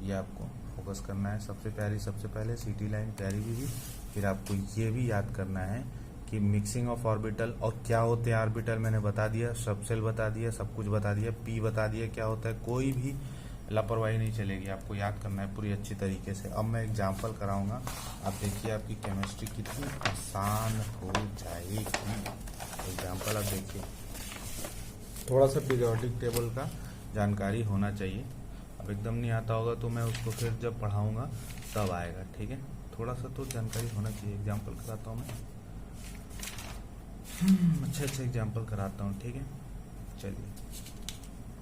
ये आपको फोकस करना है, सबसे प्यारी सबसे पहले CT लाइन प्यारी बीवी। फिर आपको ये भी याद करना है कि मिक्सिंग ऑफ ऑर्बिटल और क्या होते हैं ऑर्बिटल, मैंने बता दिया, सबसेल बता दिया, सब कुछ बता दिया, P बता दिया क्या होता है। कोई भी लापरवाही नहीं चलेगी, आपको याद करना है पूरी अच्छी तरीके से। अब मैं एग्जाम्पल कराऊंगा, आप देखिए आपकी केमिस्ट्री कितनी आसान हो जाएगी। एग्जाम्पल आप देखिए, थोड़ा सा पीरियोडिक टेबल का जानकारी होना चाहिए। अब एकदम नहीं आता होगा तो मैं उसको फिर जब पढ़ाऊंगा तब आएगा, ठीक है। थोड़ा सा तो जानकारी होना चाहिए। एग्जाम्पल कराता हूँ मैं, अच्छा एग्जाम्पल कराता हूँ, ठीक है। चलिए,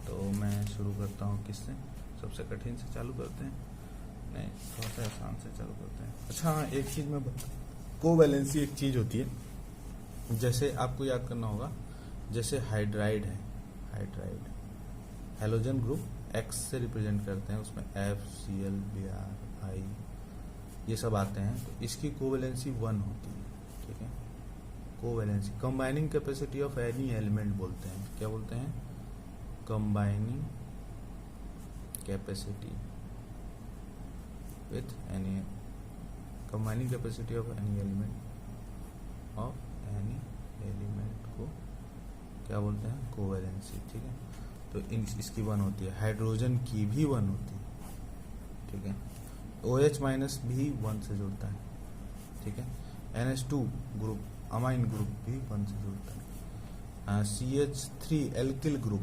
तो मैं शुरू करता हूँ किससे, सबसे कठिन से चालू करते हैं, नहीं थोड़ा सा आसान से चालू करते हैं। अच्छा हाँ, एक चीज़ मैं कोवैलेंसी एक चीज़ होती है, जैसे आपको याद करना होगा, जैसे हाइड्राइड है, हाइड्राइड हेलोजन ग्रुप एक्स से रिप्रेजेंट करते हैं, उसमें FCl Br I ये सब आते हैं, तो इसकी कोवैलेंसी 1 होती है, ठीक है। Covalency combining capacity of any element बोलते हैं, क्या बोलते हैं, combining capacity with any, combining capacity of any element, of any element को क्या बोलते हैं, कोवैलेंसी, ठीक है। तो इसकी 1 होती है, हाइड्रोजन की भी 1 होती है, ठीक है। OH माइनस भी 1 से जुड़ता है, ठीक है। NH2 ग्रुप अमाइन ग्रुप भी 1 से जुड़ता है। CH3 alkyl group,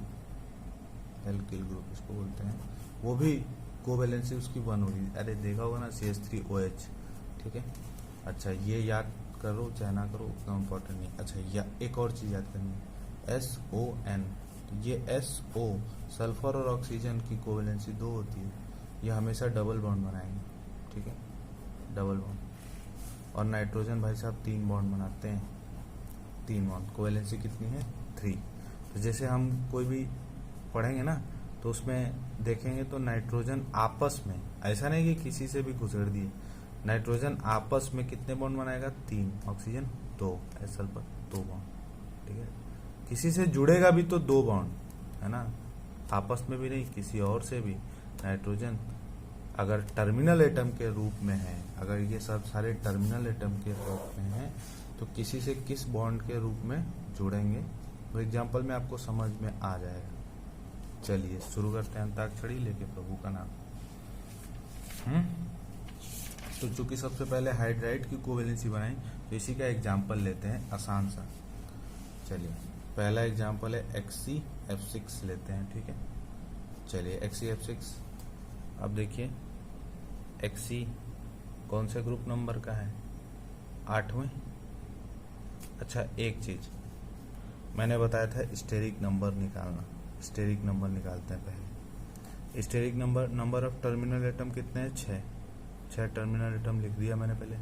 alkyl group इसको बोलते हैं, वो भी कोवैलेंसी उसकी 1 होगी। अरे देखा होगा ना CH3OH, ठीक है। अच्छा ये याद करो चाहे ना करो उतना इम्पोर्टेंट नहीं। अच्छा या एक और चीज़ याद करनी है, SON, तो ये SO सल्फर और ऑक्सीजन की कोवैलेंसी 2 होती है, ये हमेशा डबल बॉन्ड बनाएंगे, ठीक है, डबल बॉन्ड। और नाइट्रोजन भाई साहब 3 बॉन्ड बनाते हैं, 3 बॉन्ड, कोवैलेंसी कितनी है 3। तो जैसे हम कोई भी पढ़ेंगे ना तो उसमें देखेंगे तो नाइट्रोजन आपस में, ऐसा नहीं कि किसी से भी घुसेड़ दिए, नाइट्रोजन आपस में कितने बॉन्ड बनाएगा 3, ऑक्सीजन 2, सल्फर 2 बॉन्ड, ठीक है। किसी से जुड़ेगा भी तो 2 बॉन्ड, है ना, आपस में भी नहीं, किसी और से भी। नाइट्रोजन अगर टर्मिनल एटम के रूप में है, अगर ये सब सारे टर्मिनल एटम के रूप में है तो किसी से किस बॉन्ड के रूप में जुड़ेंगे, तो एग्जाम्पल में आपको समझ में आ जाएगा। चलिए शुरू करते हैं अंताक्षरी लेके प्रभु का नाम। तो चूंकि सबसे पहले हाइड्राइड की कोवैलेंसी बनाई तो इसी का एग्जाम्पल लेते हैं आसान सा। चलिए पहला एग्जाम्पल है XCF6 लेते हैं, ठीक है। चलिए XCF6, अब देखिए XC कौन से ग्रुप नंबर का है, 8वें। अच्छा एक चीज मैंने बताया था स्टेरिक नंबर निकालना, स्टेरिक नंबर निकालते हैं पहले। Steric number of terminal atom कितने हैं, 6 टर्मिनल एटम लिख दिया मैंने पहले,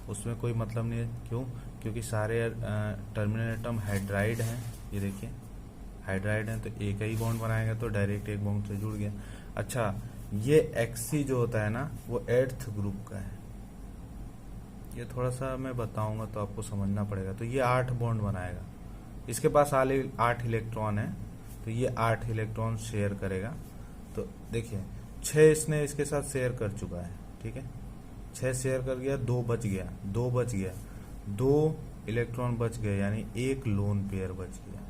उसमें कोई मतलब नहीं है, क्यों, क्योंकि सारे टर्मिनल एटम हाइड्राइड हैं, ये देखिए हाइड्राइड हैं, तो एक ही बॉन्ड बनाएगा तो डायरेक्ट एक बॉन्ड से जुड़ गया। अच्छा ये XC जो होता है ना वो 8th ग्रुप का है, ये थोड़ा सा मैं बताऊंगा तो आपको समझना पड़ेगा। तो ये 8 बॉन्ड बनाएगा, इसके पास 8 इलेक्ट्रॉन है, तो ये 8 इलेक्ट्रॉन शेयर करेगा। तो देखिए 6 इसने इसके साथ शेयर कर चुका है, ठीक है, 6 शेयर कर गया, 2 बच गया, 2 इलेक्ट्रॉन बच गए, यानी एक लोन पेयर बच गया।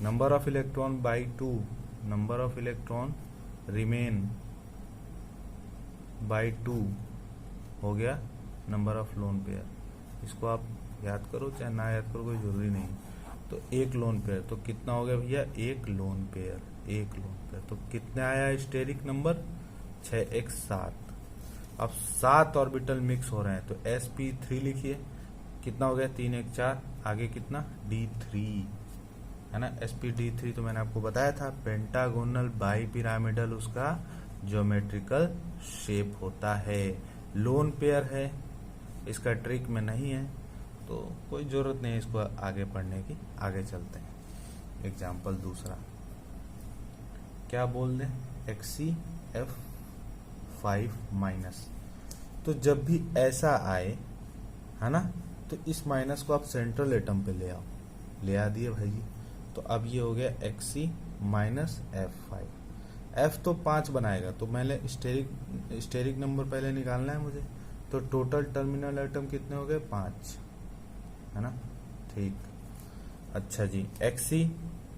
Number of electron by 2, number of electron remain by 2 हो गया नंबर ऑफ लोन पेयर। इसको आप याद करो चाहे ना याद करो कोई जरूरी नहीं। तो एक लोन पेयर तो कितना हो गया भैया, एक लोन पेयर, एक लोन पेयर। तो कितना आया स्टेरिक नंबर, 6x 7। अब 7 ऑर्बिटल मिक्स हो रहे हैं तो sp3 लिखिए, कितना हो गया 3 1 4, आगे कितना d3 है ना, sp3 तो मैंने आपको बताया था पेंटागोनल बाई पिरामिडल उसका ज्योमेट्रिकल शेप होता है, लोन पेयर है, इसका ट्रिक में नहीं है तो कोई जरूरत नहीं है इसको आगे पढ़ने की। आगे चलते हैं, एग्जाम्पल दूसरा क्या बोल दें, XCF5 माइनस। तो जब भी ऐसा आए है ना तो इस माइनस को आप सेंट्रल एटम पे ले आओ, ले आ दिए भाई जी। तो अब ये हो गया XC माइनस F5, F तो 5 बनाएगा, तो मैंने स्टेरिक नंबर पहले निकालना है मुझे, तो टोटल टर्मिनल एटम कितने हो गए 5, है ना, ठीक। अच्छा जी XC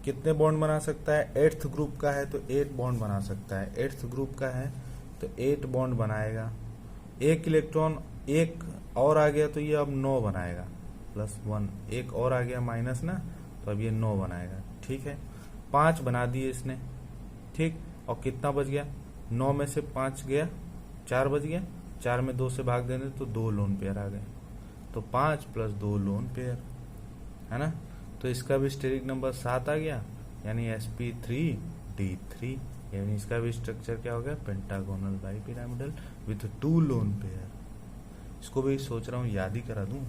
कितने बॉन्ड बना सकता है? एट्थ ग्रुप का है तो 8 बॉन्ड बना सकता है। एट्थ ग्रुप का है तो 8 बॉन्ड बनाएगा। एक इलेक्ट्रॉन एक और आ गया तो ये अब 9 बनाएगा, +1 एक और आ गया माइनस ना, तो अब ये 9 बनाएगा। ठीक है, 5 बना दिए इसने। ठीक, और कितना बच गया? 9 में से 5 गया, 4 बच गया। 4 में 2 से भाग देने तो 2 लोन पेयर आ गए, तो 5 + 2 लोन पेयर, है ना। तो इसका भी स्टेरिक नंबर 7 आ गया, यानी sp3d3, यानी इसका भी स्ट्रक्चर क्या हो गया? Pentagonal bipyramidal with 2 lone pair. इसको भी सोच रहा हूँ याद ही करा दूं।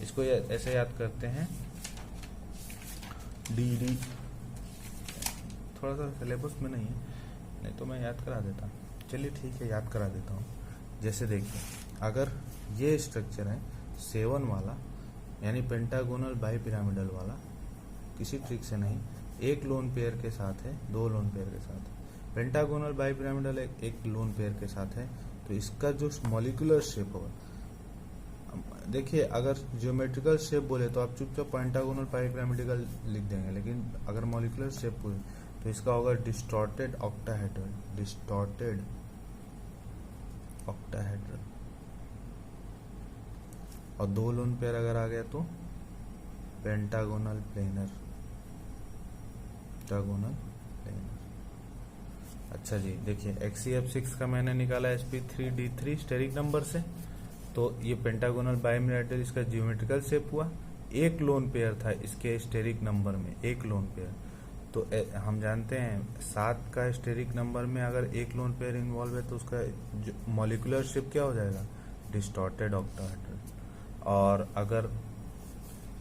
इसको ऐसे याद करते हैं, डी, थोड़ा सा सिलेबस में नहीं है, नहीं तो मैं याद करा देता। चलिए ठीक है, याद करा देता हूँ। जैसे देखिए, अगर ये स्ट्रक्चर है 7 वाला, यानी पेंटागोनल बाइपिरामिडल वाला, किसी ट्रिक से नहीं, एक लोन पेयर के साथ है, 2 लोन पेयर के साथ है। पेंटागोनल बाइपिरामिडल एक लोन पेयर के साथ है, तो इसका जो मॉलिक्यूलर शेप होगा, देखिए अगर ज्योमेट्रिकल शेप बोले तो आप चुपचाप पेंटागोनल बाइपिरामिडल लिख देंगे, लेकिन अगर मॉलिक्यूलर शेप बोले तो इसका होगा डिस्टॉर्टेड ऑक्टाहेड्रल, डिस्टॉर्टेड ऑक्टाहेड्रल। और 2 लोन पेयर अगर आ गया तो पेंटागोनल प्लेनर, पेंटागोनल प्लेनर। अच्छा जी, देखिए XeF6 का मैंने निकाला sp3d3 स्टेरिक नंबर से, तो ये पेंटागोनल बाइपिरामिडल, इसका ज्योमेट्रिकल शेप हुआ। एक लोन पेयर था इसके स्टेरिक नंबर में, एक लोन पेयर। तो हम जानते हैं 7 का स्टेरिक नंबर में अगर एक लोन पेयर इन्वॉल्व है तो उसका मॉलिक्यूलर शेप क्या हो जाएगा? Distorted octahedral. और अगर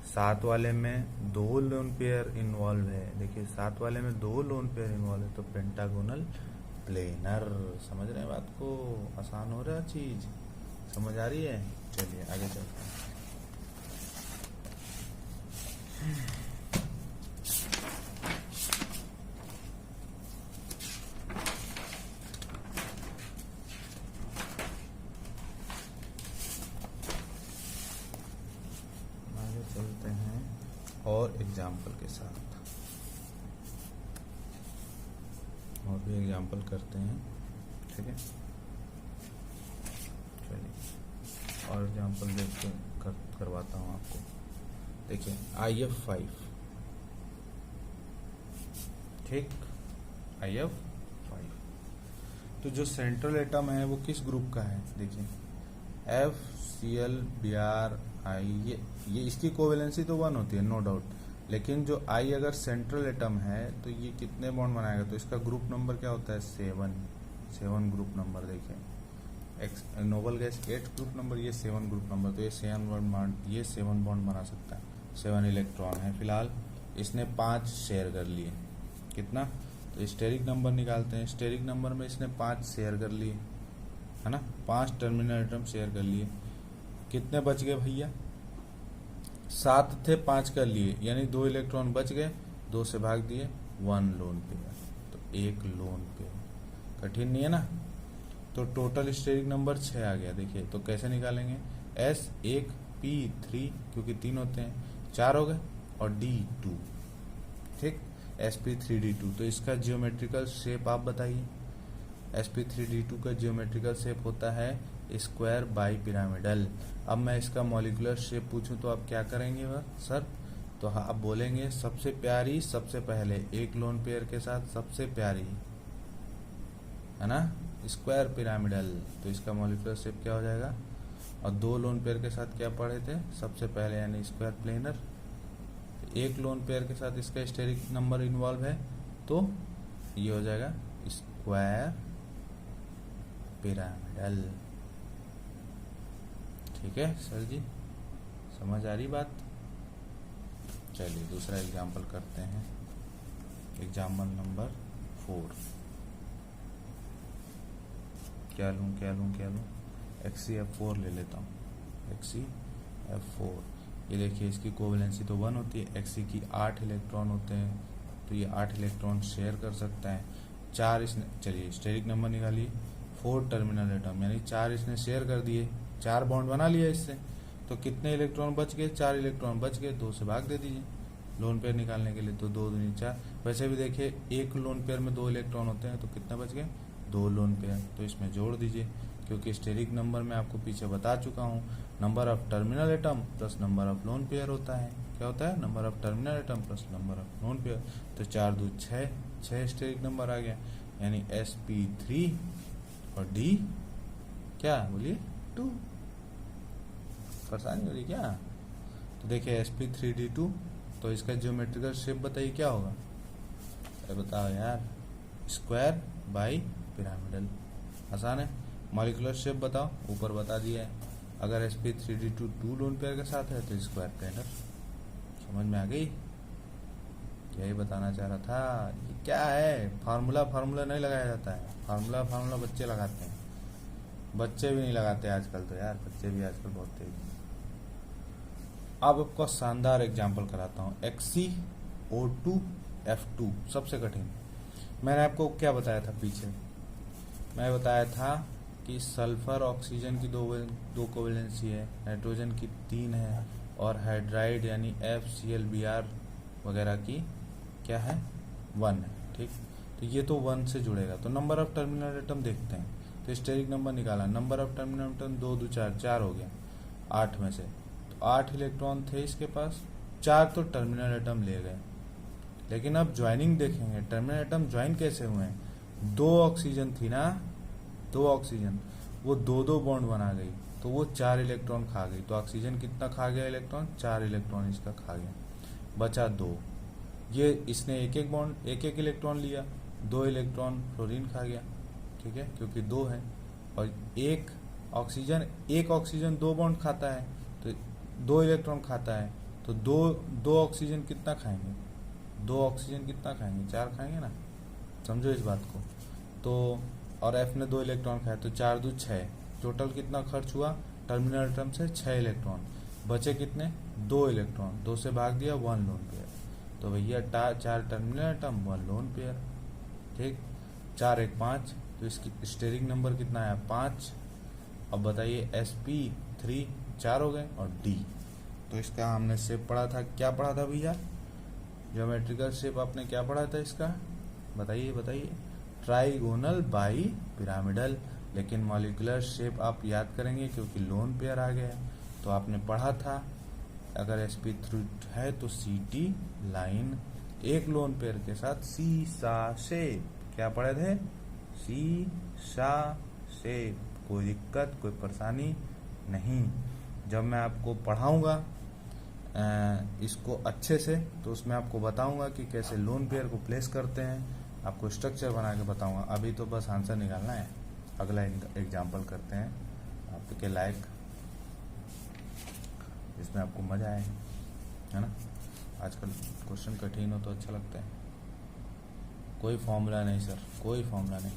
7 वाले में 2 लोन पेयर इन्वॉल्व है, देखिए 7 वाले में 2 लोन पेयर इन्वॉल्व है, तो पेंटागोनल प्लेनर। समझ रहे हैं बात को? आसान हो रहा चीज, समझ आ रही है? चलिए आगे चलते हैं। आगे चलते हैं और एग्जाम्पल के साथ, और भी एग्जाम्पल करते हैं। ठीक है, चलिए और एग्जाम्पल देख के करवाता हूँ आपको। देखिए IF5, ठीक, IF5। तो जो सेंट्रल एटम है वो किस ग्रुप का है? देखिए FCl Br I, ये इसकी कोवेलेंसी तो 1 होती है, नो डाउट, लेकिन जो I अगर सेंट्रल एटम है तो ये कितने बॉन्ड बनाएगा? तो इसका ग्रुप नंबर क्या होता है? 7 ग्रुप नंबर। देखिए नोबल गैस 8 ग्रुप नंबर, ये 7 ग्रुप नंबर, तो ये 7 बॉन्ड बना सकता है। 7 इलेक्ट्रॉन है फिलहाल, इसने 5 शेयर कर लिए। कितना? तो स्टेरिक नंबर निकालते हैं। स्टेरिक नंबर में इसने 5 शेयर कर लिए, है ना, 5 टर्मिनल एटम शेयर कर लिए। कितने बच गए भैया? 7 थे, 5 कर लिए, यानी 2 इलेक्ट्रॉन बच गए, 2 से भाग दिए, 1 लोन पेयर, तो 1 लोन पेयर। कठिन नहीं है ना। तो टोटल स्टेरिक नंबर 6 आ गया। देखिए तो कैसे निकालेंगे? S1P3, क्योंकि 3 होते हैं, 4 हो गए, और D2, ठीक, sp3d2। तो इसका जियोमेट्रिकल शेप आप बताइए। sp3d2 का जियोमेट्रिकल शेप होता है स्क्वायर बाइपिरामिडल। अब मैं इसका मॉलिक्यूलर शेप पूछूं तो आप क्या करेंगे सर? तो आप बोलेंगे सबसे प्यारी, सबसे पहले एक लोन पेयर के साथ सबसे प्यारी, है ना, स्क्वायर पिरामिडल। तो इसका मॉलिक्यूलर शेप क्या हो जाएगा? और 2 लोन पेयर के साथ क्या पढ़े थे? सबसे पहले, यानी स्क्वायर प्लेनर। एक लोन पेयर के साथ इसका स्टेरिक नंबर इन्वॉल्व है, तो ये हो जाएगा स्क्वायर पिरामिडल। ठीक है सर जी, समझ आ रही बात? चलिए दूसरा एग्जाम्पल करते हैं। Example number 4। क्या लूँ? XeF4 ले लेता हूँ। XeF4, ये देखिए इसकी कोवेलेंसी तो 1 होती है, Xe की 8 इलेक्ट्रॉन होते हैं, तो ये 8 इलेक्ट्रॉन शेयर कर सकता है। 4 इसने, चलिए स्टेरिक नंबर निकालिए, 4 टर्मिनल एटम, यानी 4 इसने शेयर कर दिए, 4 बॉन्ड बना लिया इससे। तो कितने इलेक्ट्रॉन बच गए? 4 इलेक्ट्रॉन बच गए, 2 से भाग दे दीजिए, लोन पेयर निकालने के लिए, तो 2 दूनी 4। वैसे भी देखिए एक लोन पेयर में 2 इलेक्ट्रॉन होते हैं, तो कितना बच गए, 2 लोन पेयर। तो इसमें जोड़ दीजिए, क्योंकि स्टेरिक नंबर मैं आपको पीछे बता चुका हूँ, number of terminal atom plus number of lone pair होता है। क्या होता है, number of terminal atom plus number of lone pair. तो 4 2 6, 6 स्टेरिक नंबर आ गया, यानी sp3 और d क्या बोलिए 2। परेशानी हो रही क्या? तो देखिए sp3d2, तो इसका ज्योमेट्रिकल शेप बताइए क्या होगा, अरे बताओ यार, स्क्वायर बाई पिरामिडल। आसान है। मॉलिक्यूलर शेप बताओ, ऊपर बता दिया है। अगर sp3d2 2 लोन पेयर के साथ है तो स्क्वायर प्लेनर। समझ में आ गई? यही बताना चाह रहा था। ये क्या है, फार्मूला नहीं लगाया जाता है, फार्मूला बच्चे लगाते हैं। बच्चे भी नहीं लगाते आजकल तो यार, बच्चे भी आजकल बहुत तेज हैं। अब आपको शानदार एग्जाम्पल कराता हूँ, XeO2F2, सबसे कठिन। मैंने आपको क्या बताया था पीछे, मैं बताया था कि सल्फर ऑक्सीजन की दो कोवेलेंसी है, नाइट्रोजन की 3 है, और हाइड्राइड यानी FClBr वगैरह की क्या है, 1 है। ठीक, तो ये तो 1 से जुड़ेगा। तो नंबर ऑफ टर्मिनल एटम देखते हैं, तो स्टेरिक नंबर निकाला, नंबर ऑफ टर्मिनल एटम 2 2 4, 4 हो गया 8 में से। तो 8 इलेक्ट्रॉन थे इसके पास, 4 तो टर्मिनल एटम ले गए। लेकिन अब ज्वाइनिंग देखेंगे, टर्मिनल एटम ज्वाइन कैसे हुए हैं, 2 ऑक्सीजन थी ना, 2 ऑक्सीजन, वो 2 बॉन्ड बना गई, तो वो 4 इलेक्ट्रॉन खा गई। तो ऑक्सीजन कितना खा गया इलेक्ट्रॉन, 4 इलेक्ट्रॉन इसका खा गया, बचा 2। ये इसने एक बॉन्ड एक इलेक्ट्रॉन लिया, 2 इलेक्ट्रॉन फ्लोरीन खा गया। ठीक है, क्योंकि 2 है, और एक ऑक्सीजन 2 बॉन्ड खाता है, तो 2 इलेक्ट्रॉन खाता है, तो 2 ऑक्सीजन कितना खाएंगे, 2 ऑक्सीजन कितना खाएंगे, 4 खाएंगे ना। समझो इस बात को। तो और F ने 2 इलेक्ट्रॉन खाए, तो 4 2 6, टोटल कितना खर्च हुआ टर्मिनल एटम से, 6 इलेक्ट्रॉन। बचे कितने, 2 इलेक्ट्रॉन, 2 से भाग दिया 1 लोन पेयर। तो भैया 4 टर्मिनल एटम 1 लोन पेयर। ठीक, 4 1 5, तो इसकी स्टेरिक नंबर कितना है, 5। अब बताइए sp3 4 हो गए, और d, तो इसका हमने शेप पढ़ा था, क्या पढ़ा था भैया, ज्योमेट्रिकल शेप आपने क्या पढ़ा था इसका, बताइए, ट्राइगोनल बाई पिरामिडल। लेकिन मॉलिक्यूलर शेप आप याद करेंगे क्योंकि लोन पेयर आ गया है। तो आपने पढ़ा था अगर sp3 है तो CT लाइन, एक लोन पेयर के साथ सीसा शेप। क्या पढ़े थे, सीसा शेप। कोई दिक्कत, कोई परेशानी नहीं। जब मैं आपको पढ़ाऊंगा इसको अच्छे से, तो उसमें आपको बताऊंगा कि कैसे लोन पेयर को प्लेस करते हैं, आपको स्ट्रक्चर बना के बताऊंगा। अभी तो बस आंसर निकालना है। अगला एग्जाम्पल करते हैं आपके लायक, जिसमें आपको मजा आए, है ना। आजकल क्वेश्चन कठिन हो तो अच्छा लगता है। कोई फॉर्मूला नहीं सर, कोई फॉर्मूला नहीं,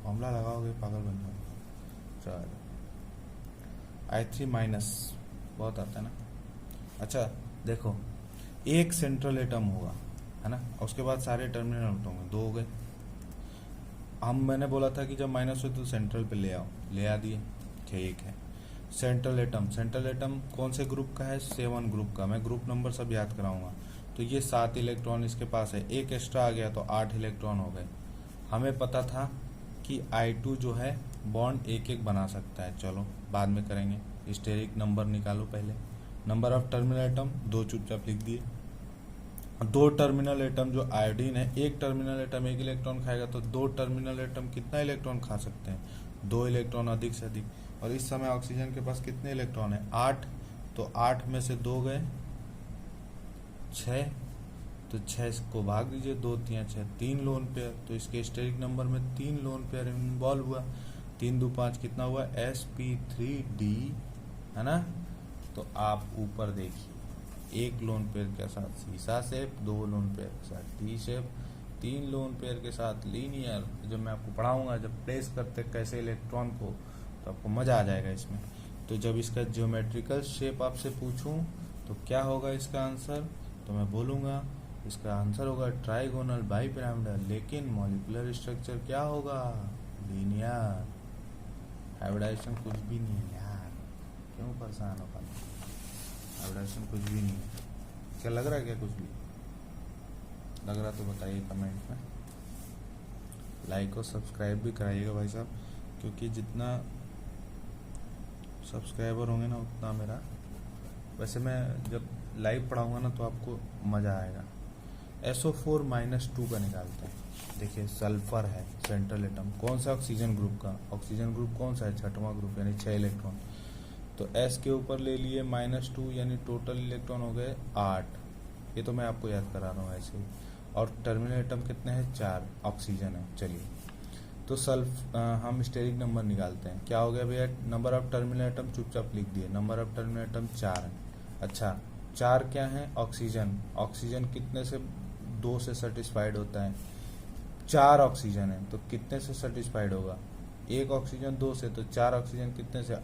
फॉर्मूला लगाओगे पागल बन जाओगे। चलो I3 माइनस बहुत आता है ना। अच्छा देखो, एक सेंट्रल एटम होगा, है ना, और उसके बाद सारे टर्मिनल एटम होंगे, 2 हो गए। मैंने बोला था कि जब माइनस हो तो सेंट्रल पे ले आओ, ले आ दिए, ठीक है। सेंट्रल एटम कौन से ग्रुप का है, 7 ग्रुप का। मैं ग्रुप नंबर सब याद कराऊंगा। तो ये 7 इलेक्ट्रॉन इसके पास है, एक एक्स्ट्रा आ गया तो 8 इलेक्ट्रॉन हो गए। हमें पता था कि I2 जो है बॉन्ड एक बना सकता है, चलो बाद में करेंगे। स्टेरिक नंबर निकालो पहले। नंबर ऑफ टर्मिनल एटम 2 चुपचाप लिख दिए। 2 टर्मिनल एटम जो आयोडीन है, एक टर्मिनल एटम 1 इलेक्ट्रॉन खाएगा, तो 2 टर्मिनल एटम कितना इलेक्ट्रॉन खा सकते हैं, 2 इलेक्ट्रॉन अधिक से अधिक। और इस समय ऑक्सीजन के पास कितने इलेक्ट्रॉन है, 8, तो 8 में से 2 गए 6, तो 6 को भाग दीजिए, 2 3 6, 3 लोन पेयर। तो इसके स्टेरिक नंबर में 3 लोन पेयर इन्वॉल्व हुआ, 3 2 5 कितना हुआ, sp3d, है ना। तो आप ऊपर देखिए, एक लोन पेयर के साथ सीसा शेप, 2 लोन पेयर के साथ टी शेप, 3 लोन पेयर के साथ लीनियर। जब मैं आपको पढ़ाऊंगा जब प्लेस करते कैसे इलेक्ट्रॉन को, तो आपको मजा आ जाएगा इसमें। तो जब इसका ज्योमेट्रिकल शेप आपसे पूछूं तो क्या होगा इसका आंसर, तो मैं बोलूंगा इसका आंसर होगा ट्राइगोनल बाई पिरामिडल। लेकिन मॉलिक्यूलर स्ट्रक्चर क्या होगा, लीनियर। हाइब्रिडाइजेशन कुछ भी नहीं है यार, क्यों परेशान हो पाते, हाइब्रिडाइजेशन कुछ भी नहीं है। क्या लग रहा है क्या कुछ भी लग रहा तो बताइए कमेंट में। लाइक और सब्सक्राइब भी कराइएगा भाई साहब, क्योंकि जितना सब्सक्राइबर होंगे ना उतना मेरा, वैसे मैं जब लाइव पढ़ाऊँगा ना तो आपको मज़ा आएगा। SO4-2 का निकालते हैं। देखिए सल्फर है सेंट्रल एटम, कौन सा ऑक्सीजन ग्रुप का, ऑक्सीजन ग्रुप कौन सा है, छठवां ग्रुप, यानी 6 इलेक्ट्रॉन। तो S के ऊपर ले लिए -2, यानी टोटल इलेक्ट्रॉन हो गए 8। ये तो मैं आपको याद करा रहा हूँ ऐसे ही। और टर्मिनल एटम कितने हैं, 4, ऑक्सीजन है। चलिए तो हम स्टेरिक नंबर निकालते हैं। क्या हो गया भैया, नंबर ऑफ टर्मिनल एटम चुपचाप लिख दिए, नंबर ऑफ टर्मिनल एटम 4 है। अच्छा 4 क्या है, ऑक्सीजन, ऑक्सीजन कितने से, 2 से सेटिस्फाइड होता है। 4 ऑक्सीजन है तो कितने से सेटिस्फाइड होगा, 1 ऑक्सीजन 2 से, तो 4 ऑक्सीजन कितने से,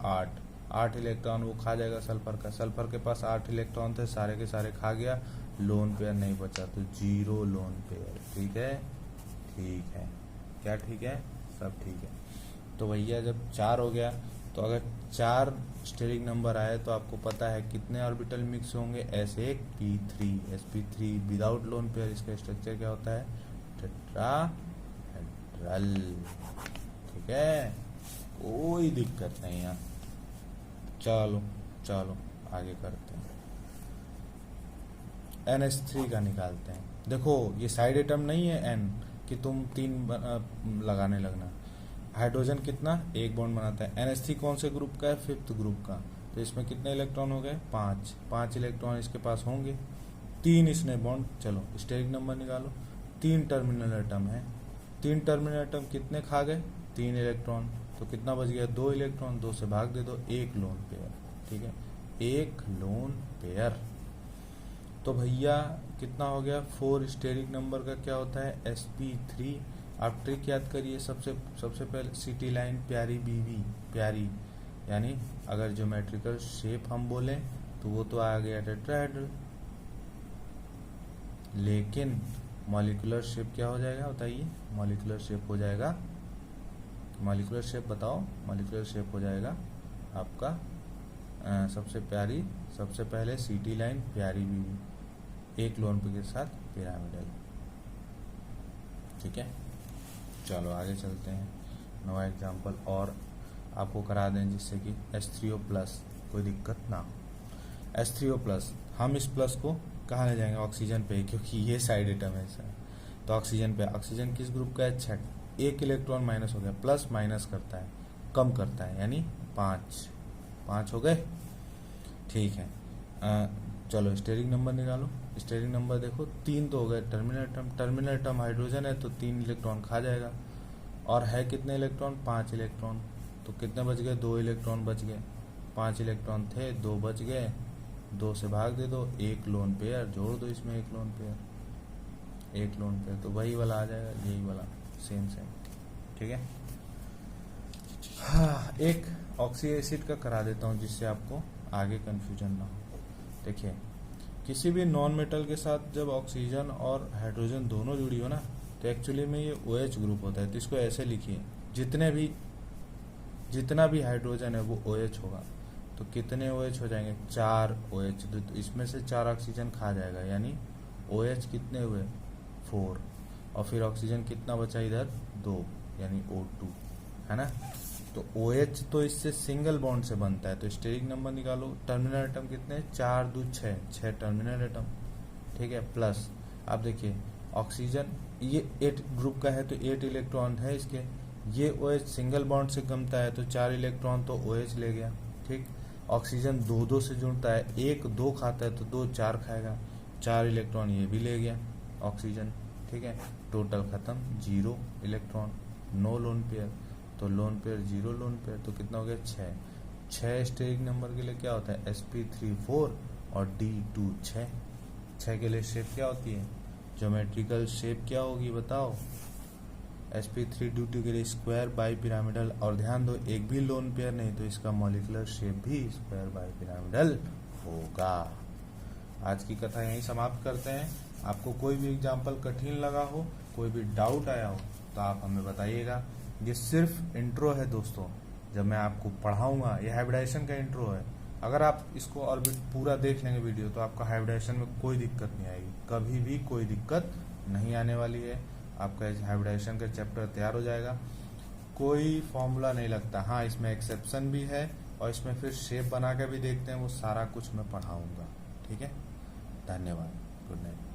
8 इलेक्ट्रॉन वो खा जाएगा सल्फर का। सल्फर के पास 8 इलेक्ट्रॉन थे, सारे के सारे खा गया, लोन पेयर नहीं बचा, तो 0 लोन पेयर। ठीक है, ठीक है, क्या ठीक है, सब ठीक है। तो भैया जब 4 हो गया, तो अगर 4 स्टेरिक नंबर आए तो आपको पता है कितने ऑर्बिटल मिक्स होंगे, S1P3 sp3 without lone pair. इसका स्ट्रक्चर क्या होता है, टेट्राहेड्रल। ठीक है, कोई दिक्कत नहीं है। चलो चलो आगे करते हैं। NH3 का निकालते हैं। देखो ये साइड एटम नहीं है N कि तुम 3 लगाने लगना। हाइड्रोजन कितना, 1 बॉन्ड बनाता है। NH3 कौन से ग्रुप का है, 5th ग्रुप का। तो इसमें कितने इलेक्ट्रॉन हो गए, 5 इलेक्ट्रॉन इसके पास होंगे, 3 इसने बॉन्ड। चलो स्टेरिक नंबर निकालो। 3 टर्मिनल एटम है, 3 टर्मिनल एटम कितने खा गए, 3 इलेक्ट्रॉन। तो कितना बच गया, 2 इलेक्ट्रॉन, 2 से भाग दे दो, 1 लोन पेयर। ठीक है, 1 लोन पेयर। तो भैया कितना हो गया, 4 स्टेरिक नंबर का क्या होता है, sp3। आप ट्रिक याद करिए, सबसे पहले सिटी लाइन प्यारी बीवी, प्यारी यानी अगर ज्योमेट्रिकल शेप हम बोले तो वो तो आ गया टेट्राहेड्रल, लेकिन मॉलिक्यूलर शेप क्या हो जाएगा बताइए, मॉलिक्यूलर शेप हो जाएगा, मॉलिक्यूलर शेप बताओ, मॉलिक्यूलर शेप हो जाएगा आपका सबसे पहले सिटी लाइन प्यारी बीवी, 1 लोन पे के साथ पिरामिडल। ठीक है, चलो आगे चलते हैं। नया एग्जांपल और आपको करा दें जिससे कि H3O+ कोई दिक्कत ना हो। H3O+, हम इस प्लस को कहाँ ले जाएंगे, ऑक्सीजन पे, क्योंकि ये साइड एटम है सर। तो ऑक्सीजन पे, ऑक्सीजन किस ग्रुप का है, 6, 1 इलेक्ट्रॉन माइनस हो गया, प्लस माइनस करता है, कम करता है, यानी 5 हो गए। ठीक है, चलो स्टेरिक नंबर निकालो। स्टेरिक नंबर देखो 3 तो हो गए, टर्मिनल एटम हाइड्रोजन है तो 3 इलेक्ट्रॉन खा जाएगा, और है कितने इलेक्ट्रॉन, 5 इलेक्ट्रॉन। तो कितने बच गए, 2 इलेक्ट्रॉन बच गए, 5 इलेक्ट्रॉन थे, 2 बच गए, 2 से भाग दे दो, 1 लोन पेयर जोड़ दो इसमें, 1 लोन पेयर, तो वही वाला आ जाएगा, यही वाला सेम। ठीक है, हाँ एक ऑक्सी एसिड का करा देता हूँ जिससे आपको आगे कंफ्यूजन ना हो। देखिए किसी भी नॉन मेटल के साथ जब ऑक्सीजन और हाइड्रोजन दोनों जुड़ी हो ना, तो एक्चुअली में ये OH ग्रुप होता है। तो इसको ऐसे लिखिए, जितना भी हाइड्रोजन है वो OH होगा। तो कितने OH हो जाएंगे, 4 OH। तो इसमें से 4 ऑक्सीजन खा जाएगा, यानी OH कितने हुए, 4। और फिर ऑक्सीजन कितना बचा इधर, 2, यानी O2, है ना। तो OH तो इससे सिंगल बॉन्ड से बनता है। तो स्टेरिक नंबर निकालो। टर्मिनल एटम कितने, 4 2 6 टर्मिनल एटम। ठीक है, प्लस आप देखिए ऑक्सीजन ये 8 ग्रुप का है तो 8 इलेक्ट्रॉन है इसके, ये OH सिंगल बॉन्ड से गमता है तो 4 इलेक्ट्रॉन तो OH ले गया। ठीक, ऑक्सीजन 2 से जुड़ता है, 1 2 खाता है तो 2 4 खाएगा, 4 इलेक्ट्रॉन ये भी ले गया ऑक्सीजन। ठीक है, टोटल खत्म, 0 इलेक्ट्रॉन, नो लोन पेयर। तो लोन पेयर 0 लोन पेयर, तो कितना हो गया, 6 स्टेरिक नंबर के लिए क्या होता है, sp3 4 और D2 6 के लिए शेप क्या होती है, ज्योमेट्रिकल शेप क्या होगी बताओ, sp3 D2 के लिए स्क्वायर बाई पिरामिडल। और ध्यान दो एक भी लोन पेयर नहीं, तो इसका मॉलिक्यूलर शेप भी स्क्वायर बाई पिरामिडल होगा। आज की कथा यहीं समाप्त करते हैं। आपको कोई भी एग्जाम्पल कठिन लगा हो, कोई भी डाउट आया हो तो आप हमें बताइएगा। ये सिर्फ इंट्रो है दोस्तों, जब मैं आपको पढ़ाऊंगा, ये हाइब्रिडाइजेशन का इंट्रो है। अगर आप इसको ऑर्बिट पूरा देख लेंगे वीडियो तो आपका हाइब्रिडाइजेशन में कोई दिक्कत नहीं आएगी, कभी भी कोई दिक्कत नहीं आने वाली है। आपका हाइब्रिडाइजेशन का चैप्टर तैयार हो जाएगा, कोई फॉर्मूला नहीं लगता। हाँ, इसमें एक्सेप्शन भी है और इसमें फिर शेप बना के भी देखते हैं, वो सारा कुछ मैं पढ़ाऊंगा। ठीक है, धन्यवाद, गुड नाइट।